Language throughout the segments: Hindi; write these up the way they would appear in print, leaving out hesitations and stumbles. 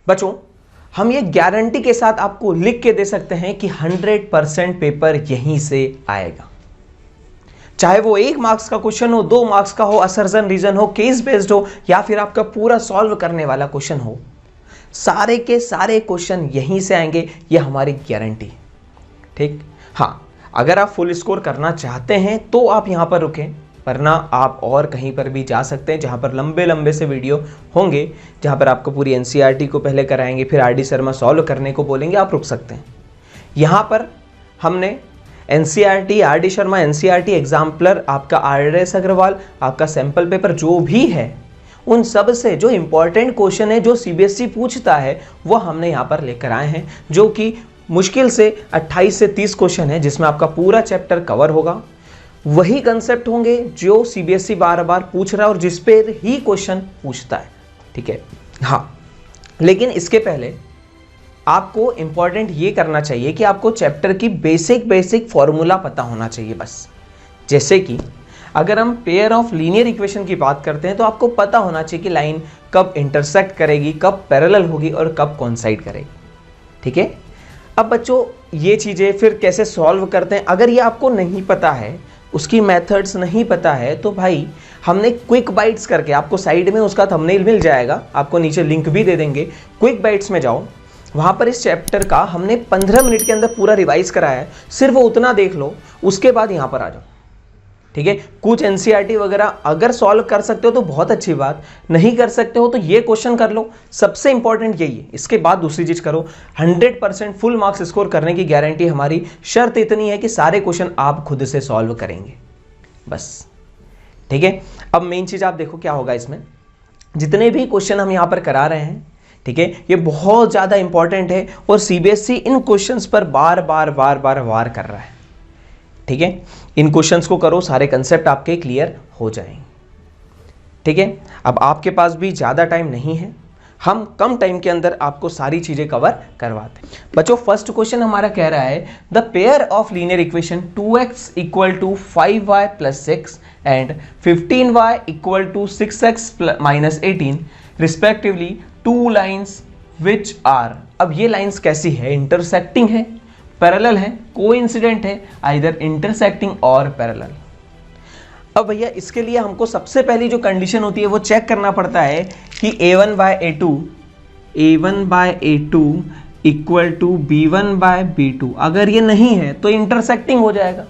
बच्चों, हम ये गारंटी के साथ आपको लिख के दे सकते हैं कि 100% पेपर यहीं से आएगा। चाहे वो 1 मार्क्स का क्वेश्चन हो, 2 मार्क्स का हो, असर्जन रीजन हो, केस बेस्ड हो, या फिर आपका पूरा सॉल्व करने वाला क्वेश्चन हो, सारे के सारे क्वेश्चन यहीं से आएंगे, ये हमारी गारंटी है। ठीक, हाँ, अगर आप फुल स्कोर करना चाहते हैं तो आप यहां पर रुकें, वरना आप और कहीं पर भी जा सकते हैं जहां पर लंबे लंबे से वीडियो होंगे, जहां पर आपको पूरी एनसीईआरटी को पहले कराएंगे, फिर आरडी शर्मा सॉल्व करने को बोलेंगे, आप रुक सकते हैं। यहां पर हमने NCERT, RD Sharma, NCERT exemplar, आपका आरएस अग्रवाल, आपका सैंपल पेपर जो भी है, उन सब से जो इंपॉर्टेंट क्वेश्चन है, जो सीबीएसई पूछता है, वो हमने यहाँ पर लेकर आए हैं, जो कि मुश्किल से 28 से 30 क्वेश्चन है, जिसमें आपका पूरा चैप्टर कवर होगा। वही कंसेप्ट होंगे जो सीबीएसई बार बार पूछ रहा है और जिस पे ही क्वेश्चन पूछता है। ठीक है, हाँ, लेकिन इसके पहले आपको इंपॉर्टेंट ये करना चाहिए कि आपको चैप्टर की बेसिक फॉर्मूला पता होना चाहिए बस। जैसे कि अगर हम पेयर ऑफ लीनियर इक्वेशन की बात करते हैं तो आपको पता होना चाहिए कि लाइन कब इंटरसेक्ट करेगी, कब पैरेलल होगी और कब कोइंसाइड करेगी। ठीक है, अब बच्चों ये चीज़ें फिर कैसे सॉल्व करते हैं, अगर ये आपको नहीं पता है, उसकी मेथड्स नहीं पता है, तो भाई हमने क्विक बाइट्स करके, आपको साइड में उसका थंबनेल मिल जाएगा, आपको नीचे लिंक भी दे देंगे, क्विक बाइट्स में जाओ, वहाँ पर इस चैप्टर का हमने 15 मिनट के अंदर पूरा रिवाइज कराया है, सिर्फ वो उतना देख लो, उसके बाद यहाँ पर आ जाओ। ठीक है, कुछ एनसीईआरटी वगैरह अगर सॉल्व कर सकते हो तो बहुत अच्छी बात, नहीं कर सकते हो तो ये क्वेश्चन कर लो, सबसे इंपॉर्टेंट यही है। इसके बाद दूसरी चीज करो। 100% फुल मार्क्स स्कोर करने की गारंटी हमारी, शर्त इतनी है कि सारे क्वेश्चन आप खुद से सॉल्व करेंगे बस। ठीक है, अब मेन चीज आप देखो क्या होगा इसमें, जितने भी क्वेश्चन हम यहां पर करा रहे हैं, ठीक है, ये बहुत ज्यादा इंपॉर्टेंट है और सीबीएसई इन क्वेश्चंस पर बार बार वार कर रहा है। ठीक है, इन क्वेश्चंस को करो, सारे कंसेप्ट आपके क्लियर हो जाएंगे। ठीक है, अब आपके पास भी ज़्यादा टाइम नहीं है, हम कम टाइम के अंदर आपको सारी चीज़ें कवर करवाते हैं। बच्चों, फर्स्ट क्वेश्चन हमारा कह रहा है the pair of linear equation 2x = 5y + 6 and 15y = 6x - 18 respectively two lines which are. अब ये लाइन्स कैसी है, इंटरसेक्टिंग है, पैरेलल है, कोइंसिडेंट है, आइदर इंटरसेक्टिंग और पैरेलल। अब भैया इसके लिए हमको सबसे पहली जो कंडीशन होती है वो चेक करना पड़ता है कि a1/a2 = b1/b2। अगर ये नहीं है तो इंटरसेक्टिंग हो जाएगा।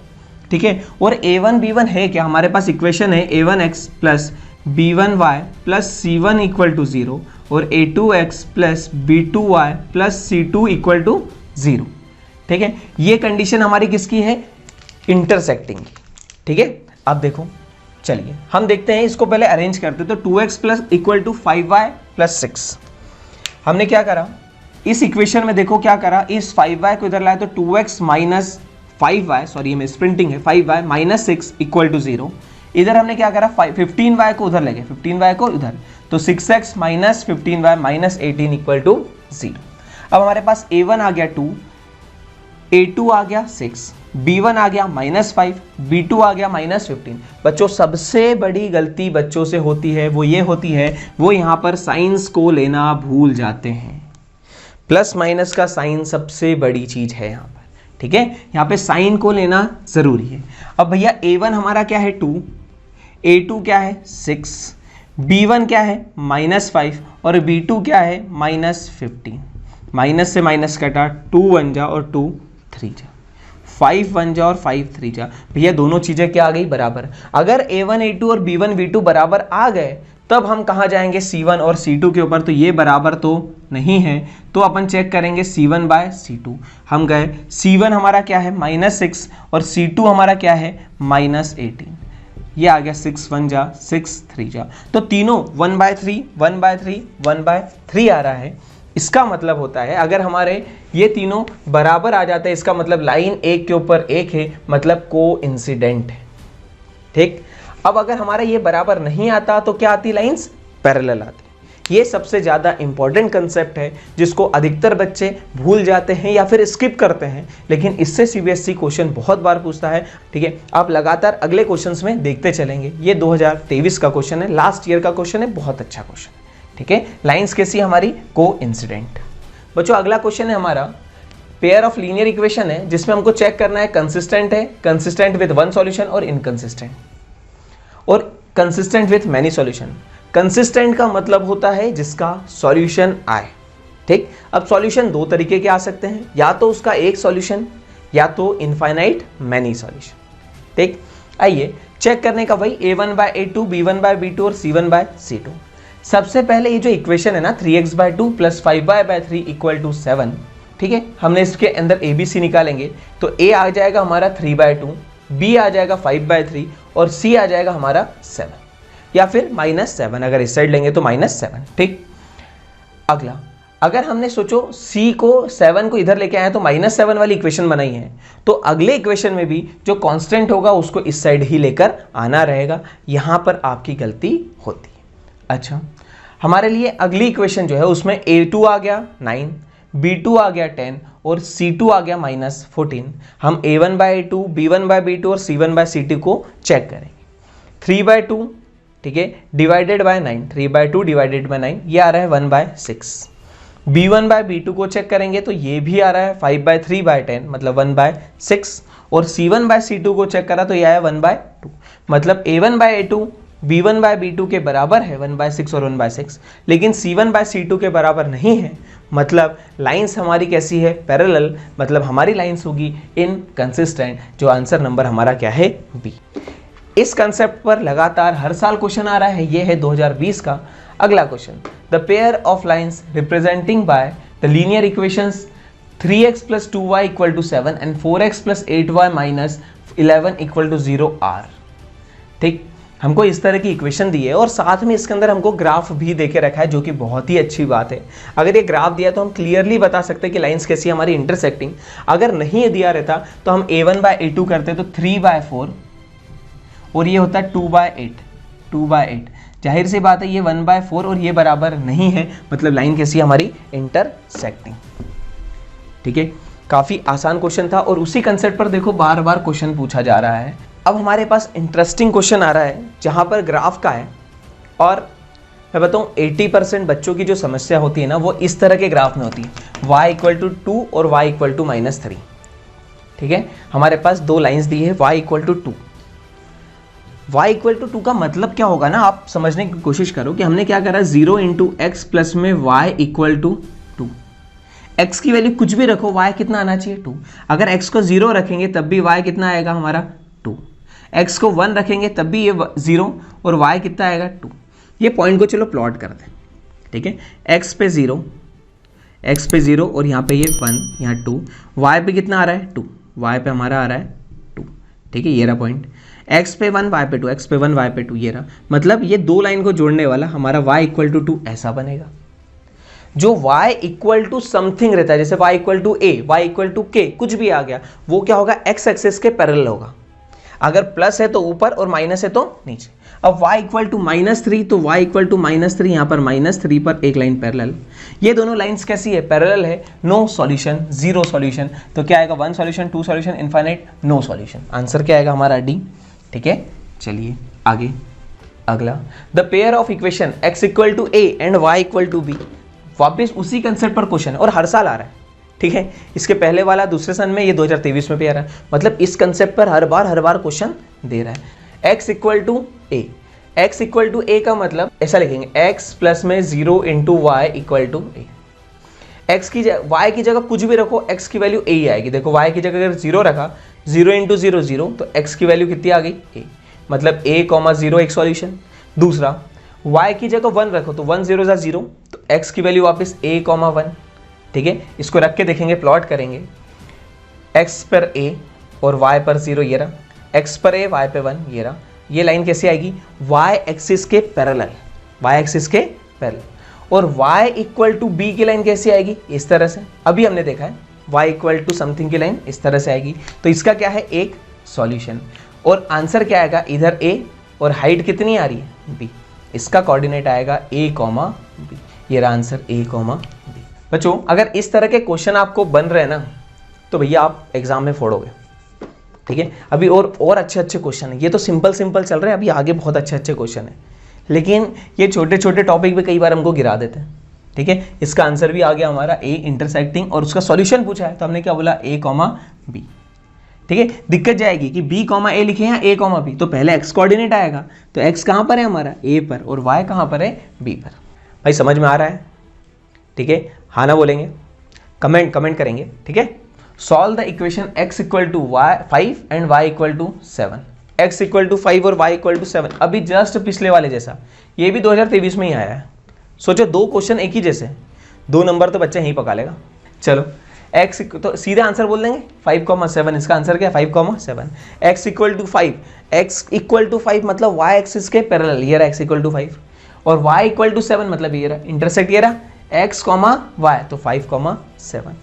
ठीक है, और a1 b1 है क्या, हमारे पास इक्वेशन है a1x + b1y + c1 = 0 और a2x + b2y + c2 = 0। ठीक है, ये कंडीशन हमारी किसकी है, इंटरसेक्टिंग की। ठीक है, अब देखो, चलिए हम देखते हैं, इसको पहले अरेंज करते हैं। तो 2x = 5y + 6 हमने क्या करा, इस इक्वेशन में देखो क्या करा, इस 5y को इधर लाया तो 2x - 5y, सॉरी ये स्प्रिंटिंग है, 5y - 6 = 0। इधर हमने क्या करा, 15y को उधर लगे, 15y को इधर, तो 6x - 15y - 18 = 0। अब हमारे पास a1 आ गया 2, a2 आ गया 6, b1 आ गया -5, b2 आ गया -15। बच्चों, सबसे बड़ी गलती बच्चों से होती है वो ये होती है, वो यहाँ पर साइंस को लेना भूल जाते हैं। प्लस माइनस का साइन सबसे बड़ी चीज है यहाँ पर। ठीक है, यहाँ पे साइन को लेना जरूरी है। अब भैया a1 हमारा क्या है 2, a2 क्या है 6, b1 क्या है -5 और b2 क्या है -15। माइनस से माइनस कटा, 2 1 जा और 2 3 जा, 5 1 जा और 5 3 जा। भैया दोनों चीजें क्या आ गई, बराबर। अगर a1 a2 और b1 b2 बराबर आ गए तब हम कहाँ जाएंगे, c1 और c2 के ऊपर। तो ये बराबर तो नहीं है, तो अपन चेक करेंगे c1/c2। हम गए, c1 हमारा क्या है -6 और c2 हमारा क्या है -18। ये आ गया 6 1 जा 6 3 जा, तो तीनों 1/3 1/3 1/3 आ रहा है। इसका मतलब होता है अगर हमारे ये तीनों बराबर आ जाते हैं, इसका मतलब लाइन एक के ऊपर एक है, मतलब कोइंसिडेंट है। ठीक, अब अगर हमारा ये बराबर नहीं आता तो क्या आती, लाइंस पैरेलल आती। ये सबसे ज्यादा इंपॉर्टेंट कंसेप्ट है जिसको अधिकतर बच्चे भूल जाते हैं या फिर स्किप करते हैं, लेकिन इससे सीबीएसई क्वेश्चन बहुत बार पूछता है। ठीक है, आप लगातार अगले क्वेश्चंस में देखते चलेंगे। ये 2023 का क्वेश्चन है, लास्ट ईयर का क्वेश्चन है, बहुत अच्छा क्वेश्चन है। ठीक है, लाइंस कैसी हमारी को इंसिडेंट। बच्चों अगला क्वेश्चन है हमारा पेयर ऑफ लीनियर इक्वेशन है जिसमें हमको चेक करना है कंसिस्टेंट है, कंसिस्टेंट विद वन सॉल्यूशन और इनकंसिस्टेंट, और consistent with many solution. Consistent का मतलब होता है जिसका सॉल्यूशन आए। ठीक, अब सॉल्यूशन दो तरीके के आ सकते हैं, या तो उसका एक सॉल्यूशन या तो इनफाइनाइट मैनी सॉल्यूशन। ठीक, आइए चेक करने का भाई a1/a2 b1/b2 और c1/c2। सबसे पहले ये जो इक्वेशन है ना 3x/2 plus 5y/3 equal to 7, ठीक है, हमने इसके अंदर a b c निकालेंगे तो a आ जाएगा हमारा 3/2, b आ जाएगा 5/3 और c आ जाएगा हमारा 7 या फिर -7, अगर इस साइड लेंगे तो -7। ठीक, अगला अगर हमने सोचो c को 7 को इधर लेके आए तो -7 वाली इक्वेशन बनाई है, तो अगले इक्वेशन में भी जो कांस्टेंट होगा उसको इस साइड ही लेकर आना रहेगा। यहां पर आपकी गलती होती है। अच्छा, हमारे लिए अगली इक्वेशन जो है उसमें a2 आ गया 9, b2 आ गया 10 और c2 आ गया -14। हम a1/a2 b1/b2 और c1/c2 को चेक करेंगे। 3/2, ठीक है, डिवाइडेड बाय 9, 3/2 डिवाइडेड बाय 9, ये आ रहा है 1/6। b1/b2 को चेक करेंगे तो ये भी आ रहा है 5/3/10 मतलब 1/6, और c1/c2 को चेक करा तो ये आया 1/2, मतलब a1/a2 b1/b2 के बराबर है 1/6 और 1/6, लेकिन c1/c2 के बराबर नहीं है। मतलब लाइंस हमारी कैसी है, पैरेलल, मतलब हमारी लाइंस होगी इनकंसिस्टेंट। जो आंसर नंबर हमारा क्या है, बी। इस कंसेप्ट पर लगातार हर साल क्वेश्चन आ रहा है, ये है 2020 का। अगला question, the pair of lines representing by the linear equations 3x + 2y = 7 and 4x + 8y - 11 = 0 are. ठीक, हमको इस तरह की इक्वेशन दी है और साथ में इसके अंदर हमको ग्राफ भी देके रखा है, जो कि बहुत ही अच्छी बात है। अगर ये ग्राफ दिया तो हम क्लियरली बता सकते हैं कि लाइंस कैसी है हमारी इंटरसेक्टिंग। अगर नहीं ये दिया रहता तो हम a1/a2 करते तो 3/4 और ये होता है 2/8। जाहिर सी बात है ये 1/4 और ये बराबर नहीं है, मतलब लाइन कैसी है हमारी इंटरसेक्टिंग। ठीक है, काफी आसान क्वेश्चन था और उसी कंसेप्ट पर देखो बार बार क्वेश्चन पूछा जा रहा है। अब हमारे पास इंटरेस्टिंग क्वेश्चन आ रहा है जहां पर ग्राफ का है, और मैं बताऊं 80% बच्चों की जो समस्या होती है ना वो इस तरह के ग्राफ में होती है, y = 2 और y = -3। ठीक है, हमारे पास दो लाइंस दी है, y = 2। y = 2 का मतलब क्या होगा ना, आप समझने की कोशिश करो कि हमने क्या करा, 0 × x प्लस में y = 2। x की वैल्यू कुछ भी रखो, y कितना आना चाहिए, 2। अगर x को 0 रखेंगे तब भी y कितना आएगा हमारा, 2। x को 1 रखेंगे तब भी ये 0 और y कितना आएगा, 2। ये पॉइंट को चलो प्लॉट करते हैं। ठीक है, x पे 0 और यहाँ पे ये 1, यहाँ 2, y पे कितना आ रहा है, 2, y पे हमारा आ रहा है 2। ठीक है, ये रहा पॉइंट, x पे 1 y पे 2, x पे 1 y पे 2, ये रहा। मतलब ये दो लाइन को जोड़ने वाला हमारा y = 2 ऐसा बनेगा। जो y = समथिंग रहता है, जैसे y = a, y = k, कुछ भी आ गया, वो क्या होगा, x एक्सिस के पैरेलल होगा। अगर प्लस है तो ऊपर और माइनस है तो नीचे। अब y = -3 तो y = -3, यहाँ पर -3 पर एक लाइन पैरेलल। ये दोनों लाइंस कैसी है, पैरेलल है, नो सॉल्यूशन, जीरो सॉल्यूशन। तो क्या आएगा, 1 solution, 2 solution, infinite, no solution. Answer क्या आएगा हमारा, डी। ठीक है, चलिए आगे। अगला, the pair of equation x = a and y = b। वापिस उसी कंसेप्ट पर क्वेश्चन है और हर साल आ रहा है। ठीक है, इसके पहले वाला दूसरे सन में, ये 2023 में भी आ रहा है। मतलब इस कंसेप्ट पर हर बार क्वेश्चन दे रहा है। x = a, x = a का मतलब ऐसा लिखेंगे, x प्लस में 0 × y = a। x की y की जगह कुछ भी रखो, x की वैल्यू a ही आएगी। देखो y की जगह अगर 0 रखा, 0 × 0 0, तो x की वैल्यू कितनी आ गई, a, मतलब a, 0 एक सॉल्यूशन। दूसरा, y की जगह 1 रखो तो 1 0 0, तो x की वैल्यू वापस a, 1। ठीक है, इसको रख के देखेंगे, प्लॉट करेंगे, x पर a और y पर 0, ये रहा, x पर a, y पे 1, ये रहा। ये लाइन कैसे आएगी, y एक्सिस के पैरेलल, y एक्सिस के पैरेलल। और y = b की लाइन कैसे आएगी, इस तरह से। अभी हमने देखा है y = समथिंग की लाइन इस तरह से आएगी। तो इसका क्या है, एक सॉल्यूशन। और आंसर क्या आएगा, इधर a और हाइट कितनी आ रही है, b। इसका कोऑर्डिनेट आएगा a, b। ये रहा आंसर, a, b। बच्चों अगर इस तरह के क्वेश्चन आपको बन रहे हैं ना, तो भैया आप एग्जाम में फोड़ोगे। ठीक है, अभी और अच्छे क्वेश्चन है। ये तो सिंपल चल रहे हैं, अभी आगे बहुत अच्छे क्वेश्चन है। लेकिन ये छोटे छोटे टॉपिक पे कई बार हमको गिरा देते हैं। ठीक है, इसका आंसर भी आ गया हमारा ए इंटरसेक्टिंग, और उसका सॉल्यूशन पूछा है तो हमने क्या बोला ए कॉमा बी। ठीक है, दिक्कत जाएगी कि बी कॉमा ए लिखे या ए कॉमा बी, तो पहले एक्स कोऑर्डिनेट आएगा, तो एक्स कहाँ पर है हमारा ए पर, और वाई कहाँ पर है बी पर। भाई समझ में आ रहा है? ठीक है, हाँ ना बोलेंगे, कमेंट करेंगे। ठीक है, solve the equation x equal to 5 and y equal to 7। x equal to 5 और y इक्वल टू 7, अभी जस्ट पिछले वाले जैसा, ये भी 2023 में ही आया है। सोचो दो क्वेश्चन एक ही जैसे, 2 नंबर तो बच्चा यहीं पका लेगा। चलो x तो सीधे आंसर बोल देंगे 5,7, इसका आंसर क्या है 5,7। x equal to 5, x equal to 5 मतलब y एक्सिस के पैरेलल, ये रहा x इक्वल टू 5, और y इक्वल टू 7 मतलब ये रहा इंटरसेक्ट, ये रहा x कॉमा y, तो 5,7।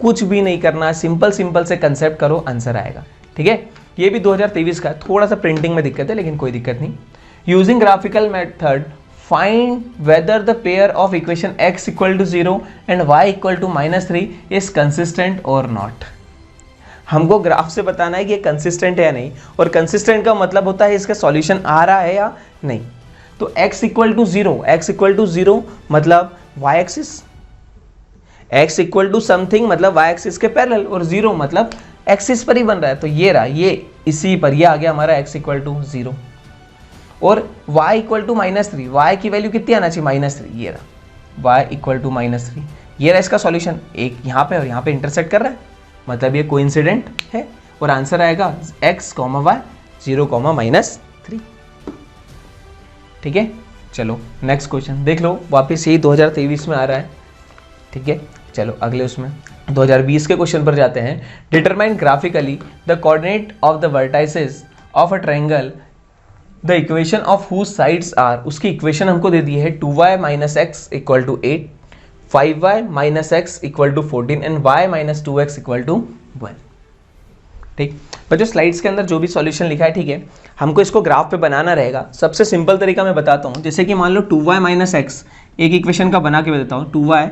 कुछ भी नहीं करना, सिंपल से कंसेप्ट करो, आंसर आएगा। ठीक है, ये भी 2023 का है, थोड़ा सा प्रिंटिंग में दिक्कत है लेकिन कोई दिक्कत नहीं। Using graphical method find whether the pair of equation x equal to 0 and y equal to -3 is consistent और नॉट। हमको ग्राफ से बताना है कि ये कंसिस्टेंट है या नहीं, और कंसिस्टेंट का मतलब होता है इसका सॉल्यूशन आ रहा है या नहीं। तो x इक्वल टू 0 मतलब y axis, x equal to something मतलब y एक्सिस के पैरेलल, और 0 मतलब एक्सिस पर ही बन रहा है, तो ये रहा, ये इसी पर, ये आ गया हमारा x इक्वल टू 0, और y इक्वल टू -3, y की वैल्यू कितनी आना चाहिए -3, ये रहा y इक्वल टू -3, ये रहा इसका सॉल्यूशन। एक यहाँ पे और यहाँ पे इंटरसेक्ट कर रहा है, मतलब ये कोइंसिडेंट है, और आंसर आएगा x, y 0, -3। ठीक है, चलो नेक्स्ट क्वेश्चन देख लो, वापस यही 2023 में आ रहा है। ठीक है, चलो अगले उसमें 2020 के क्वेश्चन पर जाते हैं। Determine graphically the coordinate of the vertices of a triangle the equation of whose sides are. उसकी इक्वेशन हमको दे दी है 2y - x equal to 8, 5y - x equal to 14 and y - 2x equal to 12। ठीक, पर जो स्लाइड्स के अंदर जो भी सॉल्यूशन लिखा है, ठीक है, हमको इसको ग्राफ पे बनाना रहेगा। सबसे सिंपल तरीका मैं बताता हूँ, जैसे कि मान लो 2y - x, एक इक्वेशन का बना के बताता हूँ, 2y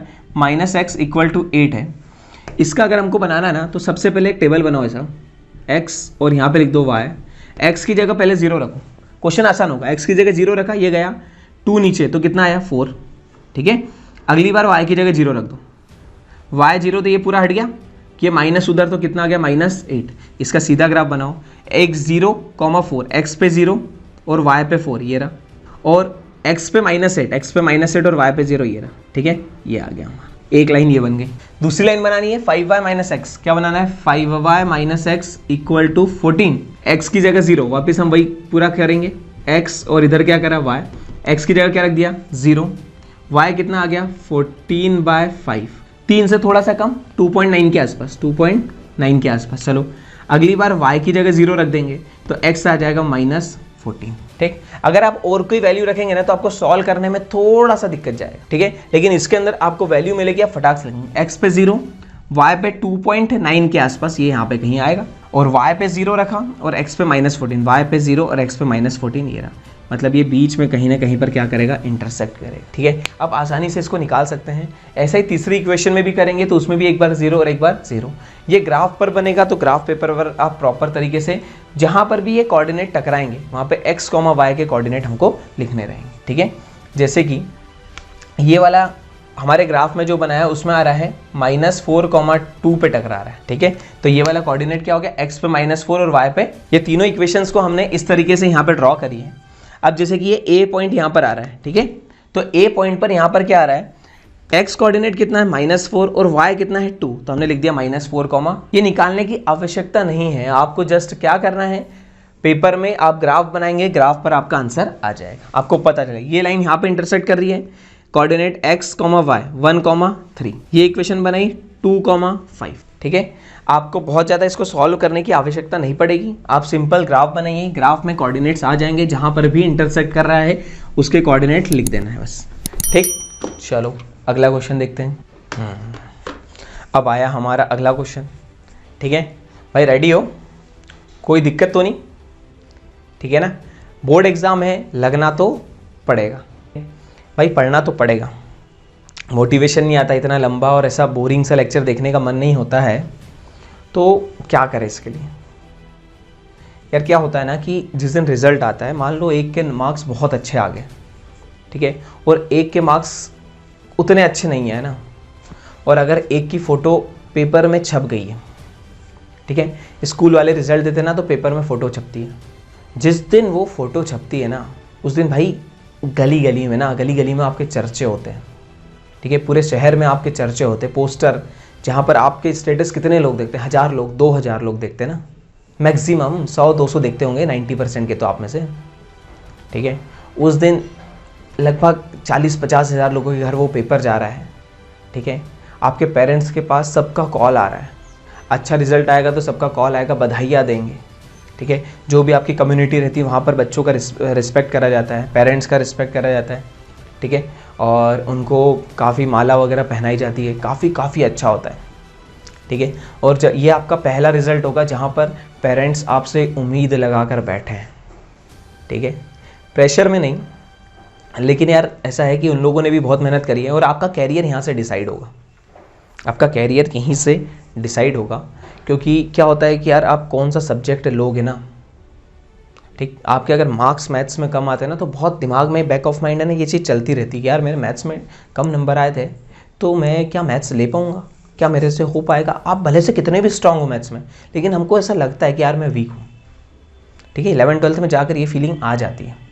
- x इक्वल टू 8 है। इसका अगर हमको बनाना है ना, तो सबसे पहले एक टेबल बनाओ ऐसा, x और यहाँ पे लिख दो y, x की जगह पहले 0 रखो, क्वेश्चन आसान होगा। x की जगह 0 रखा, ये गया 2 नीचे, तो कितना आया 4। ठीक है, अगली बार y की जगह 0 रख दो, y 0 तो ये पूरा हट गया, ये माइनस उधर तो कितना आ गया -8। इसका सीधा ग्राफ बनाओ, x 0, 4, x पे 0 और y पे 4, ये रहा, और x पे -8, x पे -8 और y पे 0, ये रहा। ठीक है, ये आ गया हमारा, एक लाइन ये बन गई। दूसरी लाइन बनानी है 5y - x, क्या बनाना है 5y - x equal to 14, x की जगह 0, वापस हम वही पूरा करेंगे, x और इधर क्या करा y, x की जगह क्या रख दिया 0, y कितना आ गया 14/5, 3 से थोड़ा सा कम 2.9 के आसपास, 2.9 के आसपास। चलो अगली बार y की जगह 0 रख देंगे तो x आ जाएगा -14। ठीक, अगर आप और कोई वैल्यू रखेंगे ना तो आपको सॉल्व करने में थोड़ा सा दिक्कत जाएगा। ठीक है, लेकिन इसके अंदर आपको वैल्यू मिलेगी, आप फटाक से लगेंगे। x पे 0, y पे 2.9 के आसपास, ये यहाँ पे कहीं आएगा, और y पे 0 रखा और x पे -14, y पे 0 और x पे -14, ये रहा, मतलब ये बीच में कहीं ना कहीं पर क्या करेगा इंटरसेक्ट करेगा। ठीक है, आप आसानी से इसको निकाल सकते हैं। ऐसा ही तीसरी इक्वेशन में भी करेंगे, तो उसमें भी एक बार 0 और एक बार 0। ये ग्राफ पर बनेगा, तो ग्राफ पेपर पर आप प्रॉपर तरीके से जहाँ पर भी ये कोऑर्डिनेट टकराएंगे वहाँ पे x, y के कोऑर्डिनेट हमको लिखने रहेंगे। ठीक है, जैसे कि ये वाला हमारे ग्राफ में जो बनाया है उसमें आ रहा है -4,2 पे टकरा रहा है। ठीक है, तो ये वाला कोऑर्डिनेट क्या हो गया, x पे -4 और y पे, ये तीनों इक्वेशंस को हमने इस तरीके से यहाँ पे ड्रॉ करी है। अब जैसे कि ये a पॉइंट यहाँ पर आ रहा है, ठीक है, तो a पॉइंट पर यहाँ पर क्या आ रहा है, x कोऑर्डिनेट कितना है -4 और y कितना है 2, तो हमने लिख दिया -4, ये निकालने की आवश्यकता नहीं है, आपको जस्ट क्या करना है, पेपर में आप ग्राफ बनाएंगे, ग्राफ पर आपका आंसर आ जाएगा, आपको पता चलेगा। ये लाइन यहाँ पे इंटरसेक्ट कर रही है, कोऑर्डिनेट x, y 1,3, ये इक्वेशन बनाई 2,5। ठीक है, आपको बहुत ज़्यादा इसको सॉल्व करने की आवश्यकता नहीं पड़ेगी, आप सिंपल ग्राफ बनाइए, ग्राफ में कोऑर्डिनेट्स आ जाएंगे, जहाँ पर भी इंटरसेक्ट कर रहा है उसके कोऑर्डिनेट लिख देना है बस। ठीक, चलो अगला क्वेश्चन देखते हैं। अब आया हमारा अगला क्वेश्चन। ठीक है भाई, रेडी हो, कोई दिक्कत तो नहीं? ठीक है ना, बोर्ड एग्जाम है, लगना तो पड़ेगा भाई, पढ़ना तो पड़ेगा। मोटिवेशन नहीं आता इतना लंबा, और ऐसा बोरिंग सा लेक्चर देखने का मन नहीं होता है, तो क्या करें इसके लिए यार। क्या होता है ना कि जिस दिन रिजल्ट आता है, मान लो एक के मार्क्स बहुत अच्छे आ गए, ठीक है, और एक के मार्क्स उतने अच्छे नहीं है ना, और अगर एक की फ़ोटो पेपर में छप गई है, ठीक है, स्कूल वाले रिजल्ट देते ना तो पेपर में फ़ोटो छपती है, जिस दिन वो फ़ोटो छपती है ना उस दिन भाई गली गली में आपके चर्चे होते हैं, ठीक है, पूरे शहर में आपके चर्चे होते हैं, पोस्टर जहाँ पर आपके स्टेटस कितने लोग देखते हैं, 1000 लोग 2000 लोग देखते हैं ना, मैक्सिमम 100-200 देखते होंगे 90% के तो आप में से, ठीक है। उस दिन लगभग 40-50 हज़ार लोगों के घर वो पेपर जा रहा है, ठीक है, आपके पेरेंट्स के पास सबका कॉल आ रहा है, अच्छा रिजल्ट आएगा तो सबका कॉल आएगा, बधाइयाँ देंगे, ठीक है, जो भी आपकी कम्युनिटी रहती है वहाँ पर बच्चों का रिस्पेक्ट करा जाता है, पेरेंट्स का रिस्पेक्ट करा जाता है, ठीक है, और उनको काफ़ी माला वगैरह पहनाई जाती है, काफ़ी अच्छा होता है, ठीक है। और ये आपका पहला रिज़ल्ट होगा जहाँ पर पेरेंट्स आपसे उम्मीद लगा कर बैठे हैं, ठीक है, प्रेशर में नहीं, लेकिन यार ऐसा है कि उन लोगों ने भी बहुत मेहनत करी है और आपका कैरियर यहाँ से डिसाइड होगा, आपका कैरियर यहीं से डिसाइड होगा, क्योंकि क्या होता है कि यार आप कौन सा सब्जेक्ट लोगे ना, ठीक, आपके अगर मार्क्स मैथ्स में कम आते हैं ना तो बहुत दिमाग में बैक ऑफ माइंड है ना ये चीज़ चलती रहती है कि यार मेरे मैथ्स में कम नंबर आए थे तो मैं क्या मैथ्स ले पाऊँगा, क्या मेरे से हो पाएगा। आप भले से कितने भी स्ट्रांग हो मैथ्स में, लेकिन हमको ऐसा लगता है कि यार मैं वीक हूँ, ठीक है, 11th-12th में जाकर ये फीलिंग आ जाती है।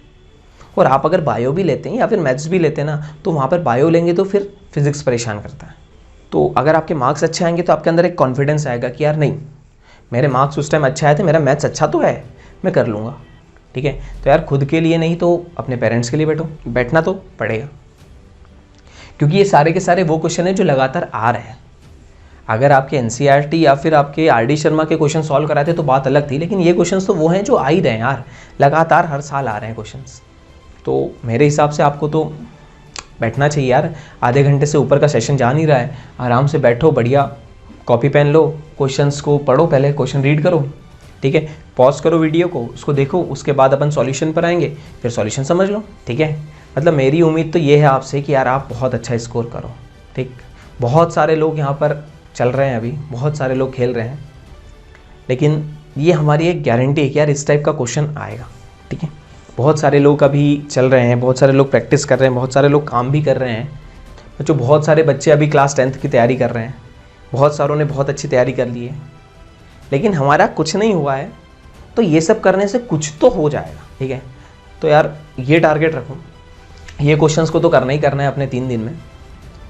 और आप अगर बायो भी लेते हैं या फिर मैथ्स भी लेते हैं ना तो वहाँ पर बायो लेंगे तो फिर फिजिक्स परेशान करता है। तो अगर आपके मार्क्स अच्छे आएंगे तो आपके अंदर एक कॉन्फिडेंस आएगा कि यार नहीं, मेरे मार्क्स उस टाइम अच्छे आए थे, मेरा मैथ्स अच्छा तो है, मैं कर लूँगा, ठीक है। तो यार खुद के लिए नहीं तो अपने पेरेंट्स के लिए बैठना तो पड़ेगा, क्योंकि ये सारे के सारे वो क्वेश्चन है जो लगातार आ रहे हैं। अगर आपके एनसीईआरटी या फिर आपके आरडी शर्मा के क्वेश्चन सॉल्व कराते तो बात अलग थी, लेकिन ये क्वेश्चंस तो वो हैं जो आ ही रहे हैं यार, लगातार हर साल आ रहे हैं क्वेश्चंस। तो मेरे हिसाब से आपको तो बैठना चाहिए यार, आधे घंटे से ऊपर का सेशन जा नहीं रहा है, आराम से बैठो, बढ़िया कॉपी पेन लो, क्वेश्चंस को पढ़ो, पहले क्वेश्चन रीड करो, ठीक है, पॉज करो वीडियो को, उसको देखो, उसके बाद अपन सॉल्यूशन पर आएंगे, फिर सॉल्यूशन समझ लो, ठीक है। मतलब मेरी उम्मीद तो ये है आपसे कि यार आप बहुत अच्छा स्कोर करो, ठीक। बहुत सारे लोग यहाँ पर चल रहे हैं, अभी बहुत सारे लोग खेल रहे हैं, लेकिन ये हमारी एक गारंटी है कि यार इस टाइप का क्वेश्चन आएगा, ठीक है। बहुत सारे लोग अभी चल रहे हैं, बहुत सारे लोग प्रैक्टिस कर रहे हैं, बहुत सारे लोग काम भी कर रहे हैं, जो बहुत सारे बच्चे अभी क्लास 10th की तैयारी कर रहे हैं, बहुत सारों ने बहुत अच्छी तैयारी कर ली है, लेकिन हमारा कुछ नहीं हुआ है, तो ये सब करने से कुछ तो हो जाएगा, ठीक है। तो यार ये टारगेट रखो, ये क्वेश्चंस को तो करना ही करना है अपने 3 दिन में,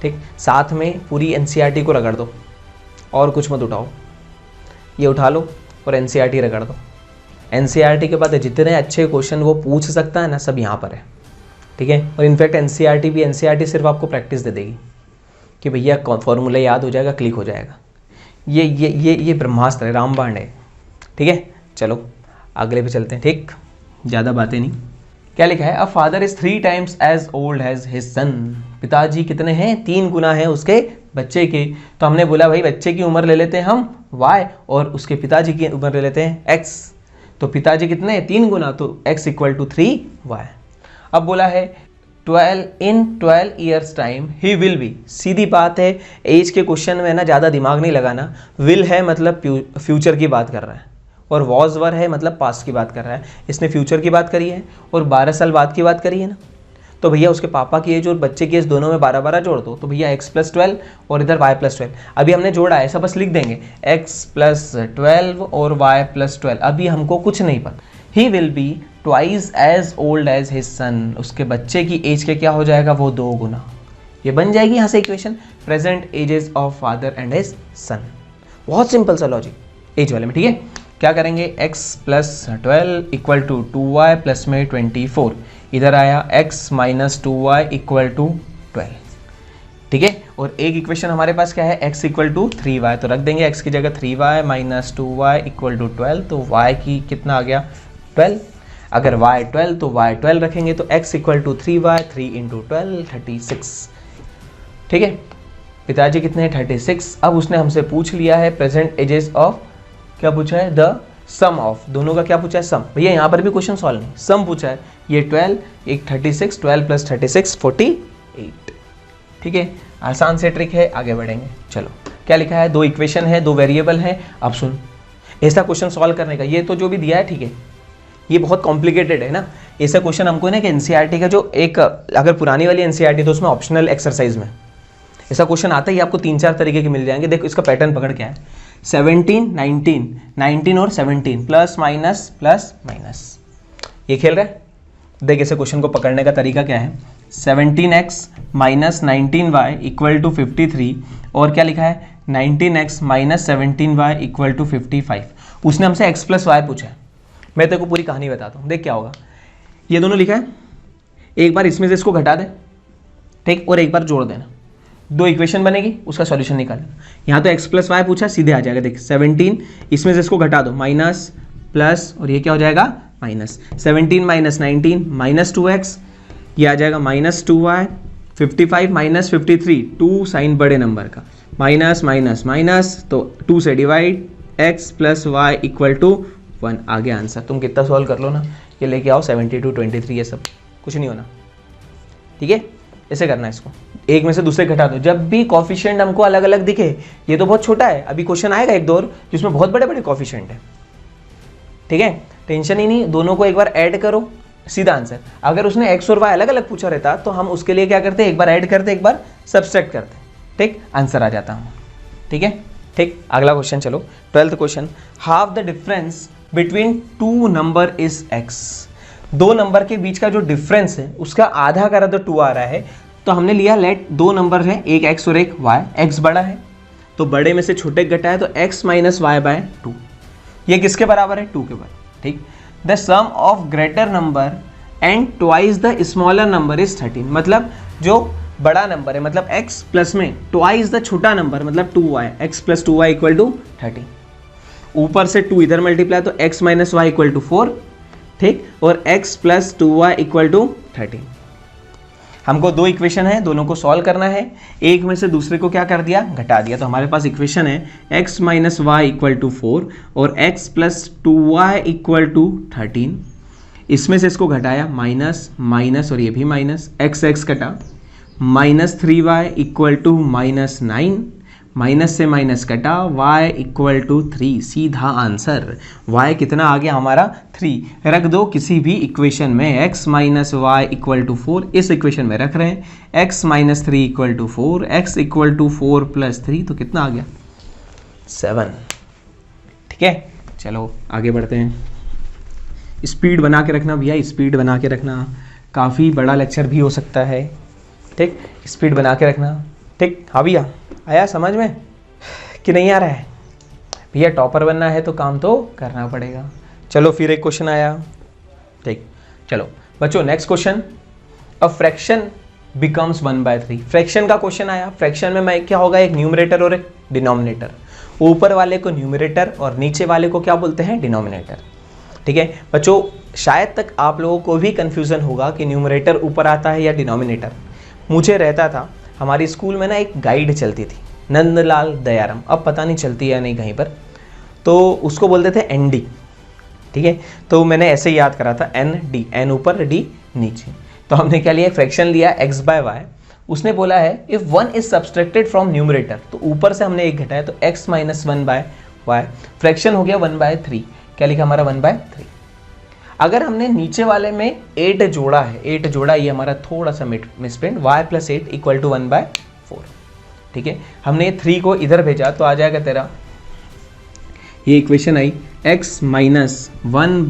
ठीक। साथ में पूरी एनसीईआरटी को रगड़ दो और कुछ मत उठाओ, ये उठा लो और एनसीईआरटी रगड़ दो। एनसीईआरटी के बाद जितने अच्छे क्वेश्चन वो पूछ सकता है ना, सब यहाँ पर है, ठीक है। और इनफैक्ट एनसीईआरटी सिर्फ आपको प्रैक्टिस दे देगी कि भैया फॉर्मूला याद हो जाएगा, क्लिक हो जाएगा। ये ब्रह्मास्त्र है, रामबाण है, ठीक है। चलो अगले पे चलते हैं, ठीक, ज़्यादा बातें नहीं। क्या लिखा है, a father is 3 times as old as his son. पिताजी कितने हैं, 3 गुना हैं उसके बच्चे के। तो हमने बोला भाई बच्चे की उम्र ले लेते हैं हम y और उसके पिताजी की उम्र ले लेते हैं x। तो पिताजी कितने हैं, 3 गुना, तो x = 3y। अब बोला है 12 years टाइम ही विल बी। सीधी बात है, एज के क्वेश्चन में ना ज़्यादा दिमाग नहीं लगाना। विल है मतलब फ्यूचर की बात कर रहा है, और वॉज वर है मतलब पास्ट की बात कर रहा है। इसने फ्यूचर की बात करी है और 12 साल बाद की बात करी है ना, तो भैया उसके पापा की एज और बच्चे की एज दोनों में 12-12 जोड़ दो, तो भैया x + 12 और इधर y + 12। अभी हमने जोड़ा है, ऐसा बस लिख देंगे x + 12 और y + 12। अभी हमको कुछ नहीं पता। He will be twice as old as his son. उसके बच्चे की एज के क्या हो जाएगा, वो 2 गुना। ये बन जाएगी यहाँ से equation, present ages of father and his son. बहुत सिंपल सा लॉजिक एज वाले में, ठीक है। क्या करेंगे, x + 12 = 2y प्लस में 24। इधर आया x - 2y = 12, ठीक है। और एक इक्वेशन हमारे पास क्या है, x = 3y, तो रख देंगे x की जगह 3y - 2y = 12। तो y की कितना आ गया, 12। अगर y 12 तो y 12 रखेंगे, तो x = 3y, 3 × 12 36, ठीक है। पिताजी कितने हैं, 36। अब उसने हमसे पूछ लिया है प्रेजेंट एजेस ऑफ, क्या पूछा है, द सम ऑफ। दोनों का क्या पूछा है, सम। भैया यहाँ पर भी क्वेश्चन सॉल्व नहीं, सम पूछा है। ये 12, एक 36, 12 + 36 48, ठीक है। आसान से ट्रिक है, आगे बढ़ेंगे। चलो क्या लिखा है, 2 इक्वेशन है, 2 वेरिएबल है। अब सुन, ऐसा क्वेश्चन सॉल्व करने का, ये तो जो भी दिया है ठीक है, ये बहुत कॉम्प्लिकेटेड है ना, ऐसा क्वेश्चन हमको ना कि एनसीईआरटी का जो एक, अगर पुरानी वाली एनसीईआरटी तो उसमें ऑप्शनल एक्सरसाइज में ऐसा क्वेश्चन आता ही आपको 3-4 तरीके के मिल जाएंगे। देखो इसका पैटर्न पकड़ क्या है, 17, 19, 19 और 17 प्लस माइनस ये खेल रहा है। देख ऐसे क्वेश्चन को पकड़ने का तरीका क्या है, 17x minus 19y equal to 53 और क्या लिखा है 19x minus 17y equal to 55। उसने हमसे x प्लस वाई पूछा है। मैं तेरे को पूरी कहानी बताता हूँ, देख क्या होगा। ये दोनों लिखा है, एक बार इसमें से इसको घटा दे, ठीक, और एक बार जोड़ देना, 2 इक्वेशन बनेगी, उसका सॉल्यूशन निकालना। यहाँ तो x प्लस वाई पूछा, सीधे आ जाएगा। देख 17 इसमें से इसको घटा दो, माइनस प्लस और ये क्या हो जाएगा माइनस, 17 माइनस 19 माइनस 2x, ये आ जाएगा माइनस 2y, 55 माइनस 53, 2 साइन बड़े नंबर का, माइनस माइनस माइनस, तो 2 से divide, x plus Y equal to 1 आ गया आंसर। तुम कितना सॉल्व कर लो ना, ये लेके आओ 72, 23, ये सब कुछ नहीं होना, ठीक है। ऐसे करना है इसको, एक में से दूसरे घटा दो। जब भी कॉफिशिएंट हमको अलग अलग दिखे, ये तो बहुत छोटा है, अभी क्वेश्चन आएगा एक दो और जिसमें बहुत बड़े बड़े कॉफिशिएंट है, ठीक है, टेंशन ही नहीं। दोनों को एक बार ऐड करो, सीधा आंसर। अगर उसने x और y अलग अलग पूछा रहता तो हम उसके लिए क्या करते, एक बार ऐड करते, एक बार सब्सट्रैक्ट करते, ठीक, आंसर आ जाता हम, ठीक है, ठीक। अगला क्वेश्चन चलो, 12th question, half the difference between 2 number is x। 2 number के बीच का जो डिफरेंस है उसका आधा करा तो 2 आ रहा है, तो हमने लिया लेट 2 नंबर है, एक x और एक y, x बड़ा है तो बड़े में से छोटे घटाए तो x माइनस वाई बाय 2, ये किसके बराबर है 2 के बराबर, ठीक। The sum of greater number and twice the smaller number is 13। मतलब जो बड़ा नंबर है, मतलब x प्लस में ट्वाइस द छोटा नंबर मतलब 2y, x plus 2y equal to 13। ऊपर से 2 इधर मल्टीप्लाई तो x minus Y equal to 4, ठीक, और x plus 2y equal to 13। हमको 2 इक्वेशन है, दोनों को सॉल्व करना है, एक में से दूसरे को क्या कर दिया, घटा दिया। तो हमारे पास इक्वेशन है x minus Y equal to 4 और x plus 2y equal to 13। इसमें से इसको घटाया, माइनस माइनस और ये भी माइनस, x कटा, minus 3y equal to minus 9, minus से माइनस कटा, y इक्वल टू 3, सीधा आंसर। y कितना आ गया हमारा 3, रख दो किसी भी इक्वेशन में, x minus Y equal to 4 इस इक्वेशन में रख रहे हैं, x minus 3 equal to 4, x equal to 4 plus 3, तो कितना आ गया 7, ठीक है। चलो आगे बढ़ते हैं, स्पीड बना के रखना भैया, स्पीड बना के रखना, काफ़ी बड़ा लेक्चर भी हो सकता है, ठीक, स्पीड बना के रखना, ठीक। हाँ भैया, आया समझ में कि नहीं आ रहा है? भैया टॉपर बनना है तो काम तो करना पड़ेगा। चलो फिर एक क्वेश्चन आया, ठीक। चलो बच्चों next question, a fraction becomes 1/3। Fraction का क्वेश्चन आया। फ्रैक्शन में मैं क्या होगा, एक न्यूमरेटर और एक डिनोमिनेटर। ऊपर वाले को न्यूमरेटर और नीचे वाले को क्या बोलते हैं, डिनोमिनेटर, ठीक है। बच्चों शायद तक आप लोगों को भी कंफ्यूजन होगा कि न्यूमरेटर ऊपर आता है या डिनोमिनेटर। मुझे रहता था, हमारी स्कूल में ना एक गाइड चलती थी, नंदलाल दयाराम, अब पता नहीं चलती है या नहीं कहीं पर, तो उसको बोलते थे ND, ठीक है। तो मैंने ऐसे याद करा था, ND, N ऊपर D नीचे। तो हमने क्या लिया, फ्रैक्शन लिया x बाय वाई। उसने बोला है if 1 is subtracted from numerator, तो ऊपर से हमने 1 घटाया तो x minus 1 by Y, fraction हो गया 1/3। क्या लिखा हमारा 1/3। अगर हमने नीचे वाले में 8 जोड़ा है, 8 जोड़ा, ये हमारा थोड़ा सा misprint, y plus 8 equal to 1/4, ठीक है। हमने 3 को इधर भेजा तो आ जाएगा तेरा, ये इक्वेशन आई, x minus 1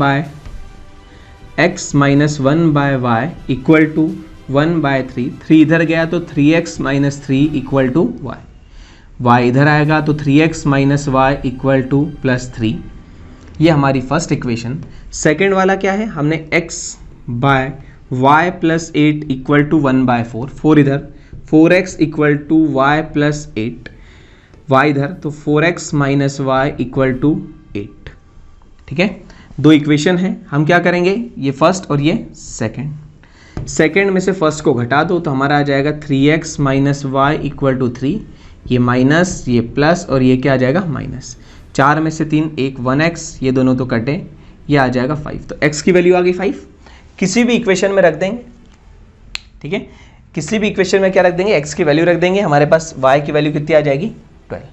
by Y equal to 1/3। 3 इधर गया तो 3x minus 3 equal to y इधर आएगा तो 3x minus Y equal to plus 3। ये हमारी फर्स्ट इक्वेशन। सेकेंड वाला क्या है, हमने x by Y plus 8 equal to 1/4, 4 इधर, 4x equal to Y plus 8, y इधर तो 4x minus Y equal to 8, ठीक है। 2 इक्वेशन है, हम क्या करेंगे, ये फर्स्ट और ये सेकेंड। सेकेंड में से फर्स्ट को घटा दो तो हमारा आ जाएगा 3x minus Y equal to 3, ये माइनस, ये प्लस और ये क्या आ जाएगा माइनस। 4 में से 3, एक 1x, ये दोनों तो कटे, ये आ जाएगा 5। तो x की वैल्यू आ गई 5। किसी भी इक्वेशन में रख देंगे, ठीक है, किसी भी इक्वेशन में क्या रख देंगे, x की वैल्यू रख देंगे, हमारे पास y की वैल्यू कितनी आ जाएगी 12,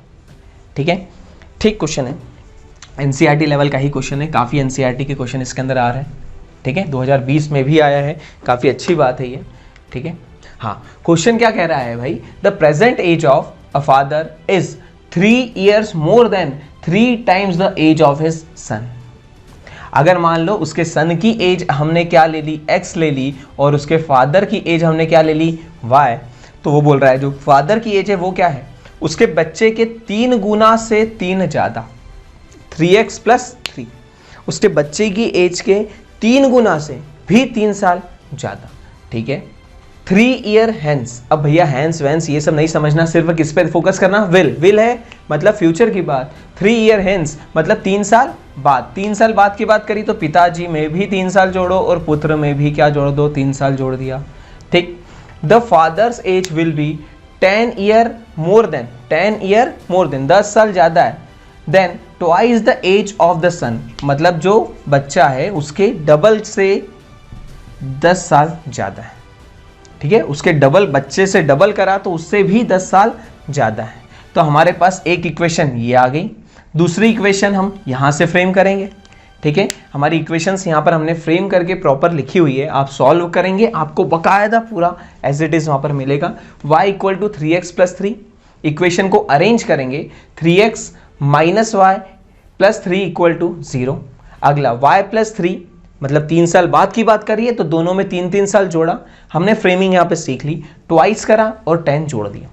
ठीक है। ठीक क्वेश्चन है, NCERT लेवल का ही क्वेश्चन है, काफ़ी NCERT के क्वेश्चन इसके अंदर आ रहे हैं, ठीक है, 2020 में भी आया है, काफ़ी अच्छी बात है ये, ठीक है। हाँ, क्वेश्चन क्या कह रहा है भाई, the present age of a father is 3 years more than 3 times the age of his son. अगर मान लो उसके सन की एज हमने क्या ले ली, x ले ली, और उसके फादर की एज हमने क्या ले ली, y, तो वो बोल रहा है जो फादर की एज है वो क्या है, उसके बच्चे के 3 गुना से 3 ज़्यादा, 3x + 3, उसके बच्चे की एज के 3 गुना से भी 3 साल ज़्यादा, ठीक है। 3 year hence, अब भैया हैंस वैंस ये सब नहीं समझना, सिर्फ किस पे फोकस करना, विल है मतलब फ्यूचर की बात, 3 year hence मतलब 3 साल बाद, 3 साल बाद की बात करी तो पिताजी में भी 3 साल जोड़ो और पुत्र में भी क्या जोड़ दो, 3 साल जोड़ दिया, ठीक। The father's age will be 10 year more than, 10 year more than 10 साल ज़्यादा है, then twice the age of the son, मतलब जो बच्चा है उसके डबल से 10 साल ज़्यादा है, ठीक है, उसके डबल, बच्चे से डबल करा तो उससे भी 10 साल ज़्यादा है। तो हमारे पास एक इक्वेशन ये आ गई, दूसरी इक्वेशन हम यहाँ से फ्रेम करेंगे, ठीक है। हमारी इक्वेशंस यहाँ पर हमने फ्रेम करके प्रॉपर लिखी हुई है, आप सॉल्व करेंगे, आपको बकायदा पूरा एज इट इज़ वहाँ पर मिलेगा। y = 3x + 3, इक्वेशन को अरेंज करेंगे, 3x - y + 3 = 0। अगला y + 3 मतलब 3 साल बाद की बात करिए तो दोनों में 3-3 साल जोड़ा, हमने फ्रेमिंग यहाँ पे सीख ली, ट्वाइस करा और 10 जोड़ दिया,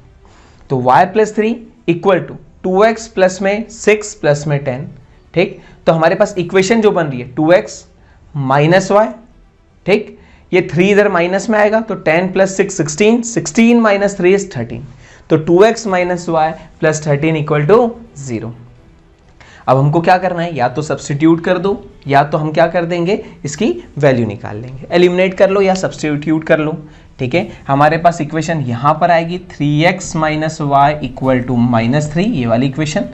तो y + 3 = 2x प्लस में 6 प्लस में 10, ठीक। तो हमारे पास इक्वेशन जो बन रही है 2x - y, ठीक, ये 3 इधर माइनस में आएगा तो 10 + 6 16, 16 - 3 is 13, तो 2x - y + 13 = 0। अब हमको क्या करना है, या तो सब्स्टिट्यूट कर दो या तो हम क्या कर देंगे, इसकी वैल्यू निकाल लेंगे, एलिमिनेट कर लो या सब्स्टिट्यूट कर लो, ठीक है। हमारे पास इक्वेशन यहाँ पर आएगी 3x - y = -3, ये वाली इक्वेशन।